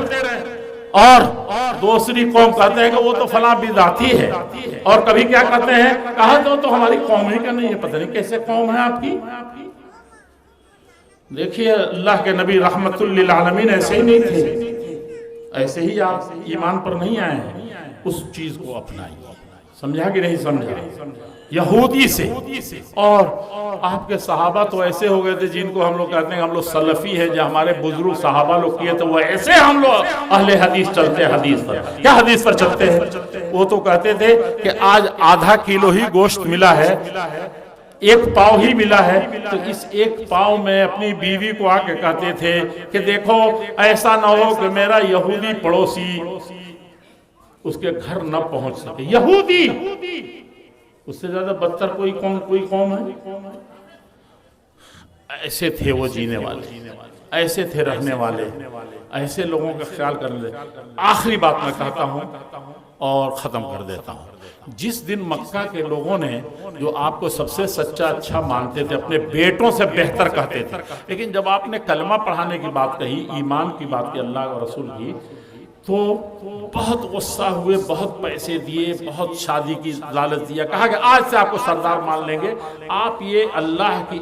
اور دوسری قوم کہتے ہیں کہ وہ تو فلاں بدعتی ہے، اور کبھی کیا کہتے ہیں، کہا تو ہماری قوم ہی کا نہیں ہے، پتہ نہیں کیسے قوم ہے آپ کی۔ دیکھیے اللہ کے نبی رحمت للعالمین ایسے ہی نہیں تھے، ایسے ہی آپ ایمان پر نہیں آئے ہیں، اس چیز کو اپنائیے، سمجھا کہ نہیں سمجھا؟ یہودی سے، اور آپ کے صحابہ تو ایسے ہو گئے تھے جن کو ہم لوگ کہتے ہیں ہم لوگ سلفی ہیں، جو ہمارے بزرگ صحابہ لوگ کیے تھے وہ ایسے، ہم لوگ اہل حدیث چلتے ہیں حدیث پر۔ کیا حدیث پر چلتے ہیں؟ وہ تو کہتے تھے کہ آج آدھا کلو ہی گوشت ملا ہے، ایک پاؤ ہی ملا ہے، تو اس ایک پاؤ میں اپنی بیوی کو آ کے کہتے تھے کہ دیکھو ایسا نہ ہو کہ میرا یہودی پڑوسی اس کے گھر نہ پہنچ سکے۔ یہودی، اس سے زیادہ بدتر کوئی قوم ہے؟ ایسے تھے وہ جینے والے، ایسے تھے رہنے والے، ایسے لوگوں کا خیال کرنے۔ آخری بات میں کہتا ہوں اور ختم کر دیتا ہوں، جس دن مکہ کے لوگوں نے جو آپ کو سب سے سچا اچھا مانتے تھے، اپنے بیٹوں سے بہتر کہتے تھے، لیکن جب آپ نے کلمہ پڑھانے کی بات کہی، ایمان کی بات کی، اللہ اور رسول کی، تو بہت غصہ ہوئے، بہت پیسے دیے، بہت شادی کی لالچ دیا، کہا کہ آج سے آپ کو سردار مان لیں گے، آپ یہ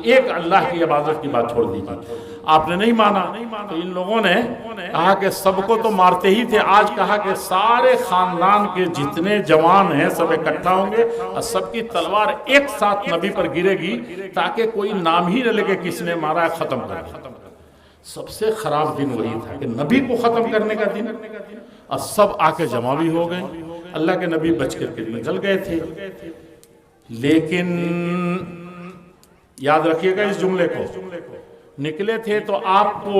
ایک اللہ کی عبادت کی بات چھوڑ دیجیے۔ آپ نے نہیں مانا تو ان لوگوں نے کہا کہ سب کو تو مارتے ہی تھے، آج کہا کہ سارے خاندان کے جتنے جوان ہیں سب اکٹھا ہوں گے اور سب کی تلوار ایک ساتھ نبی پر گرے گی تاکہ کوئی نام ہی نہ لے کہ کس نے مارا ہے، ختم کر دیا۔ سب سے خراب دن وہی تھا کہ نبی کو ختم کرنے کا دن، اور سب آ کے جمع بھی ہو گئے۔ اللہ کے نبی بچ کر کے نکل گئے تھے، لیکن یاد رکھیے گا اس جملے کو، نکلے تھے تو آپ کو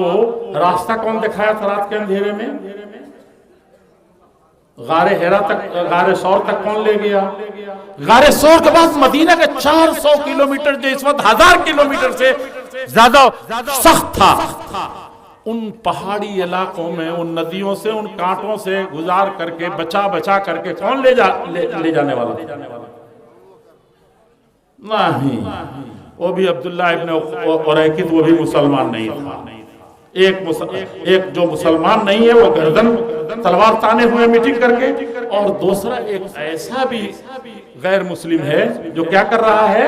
راستہ کون دکھایا تھا رات کے اندھیرے میں؟ غار حرا تک، غار سور تک کون لے گیا؟ غار سور کے بعد مدینہ کے 400 کلومیٹر، جو اس وقت 1000 کلومیٹر سے زیادہ سخت تھا، ان پہاڑی علاقوں میں، ان ندیوں سے، ان کانٹوں سے گزار کر کے، بچا کر کے کون لے جانے والا؟ نہیں، وہ بھی عبداللہ ابن اریکت، وہ بھی مسلمان نہیں تھا۔ ایک جو مسلمان نہیں ہے وہ گردن تلوار تانے ہوئے میٹنگ کر کے، اور دوسرا ایک ایسا بھی غیر مسلم ہے جو کیا کر رہا ہے؟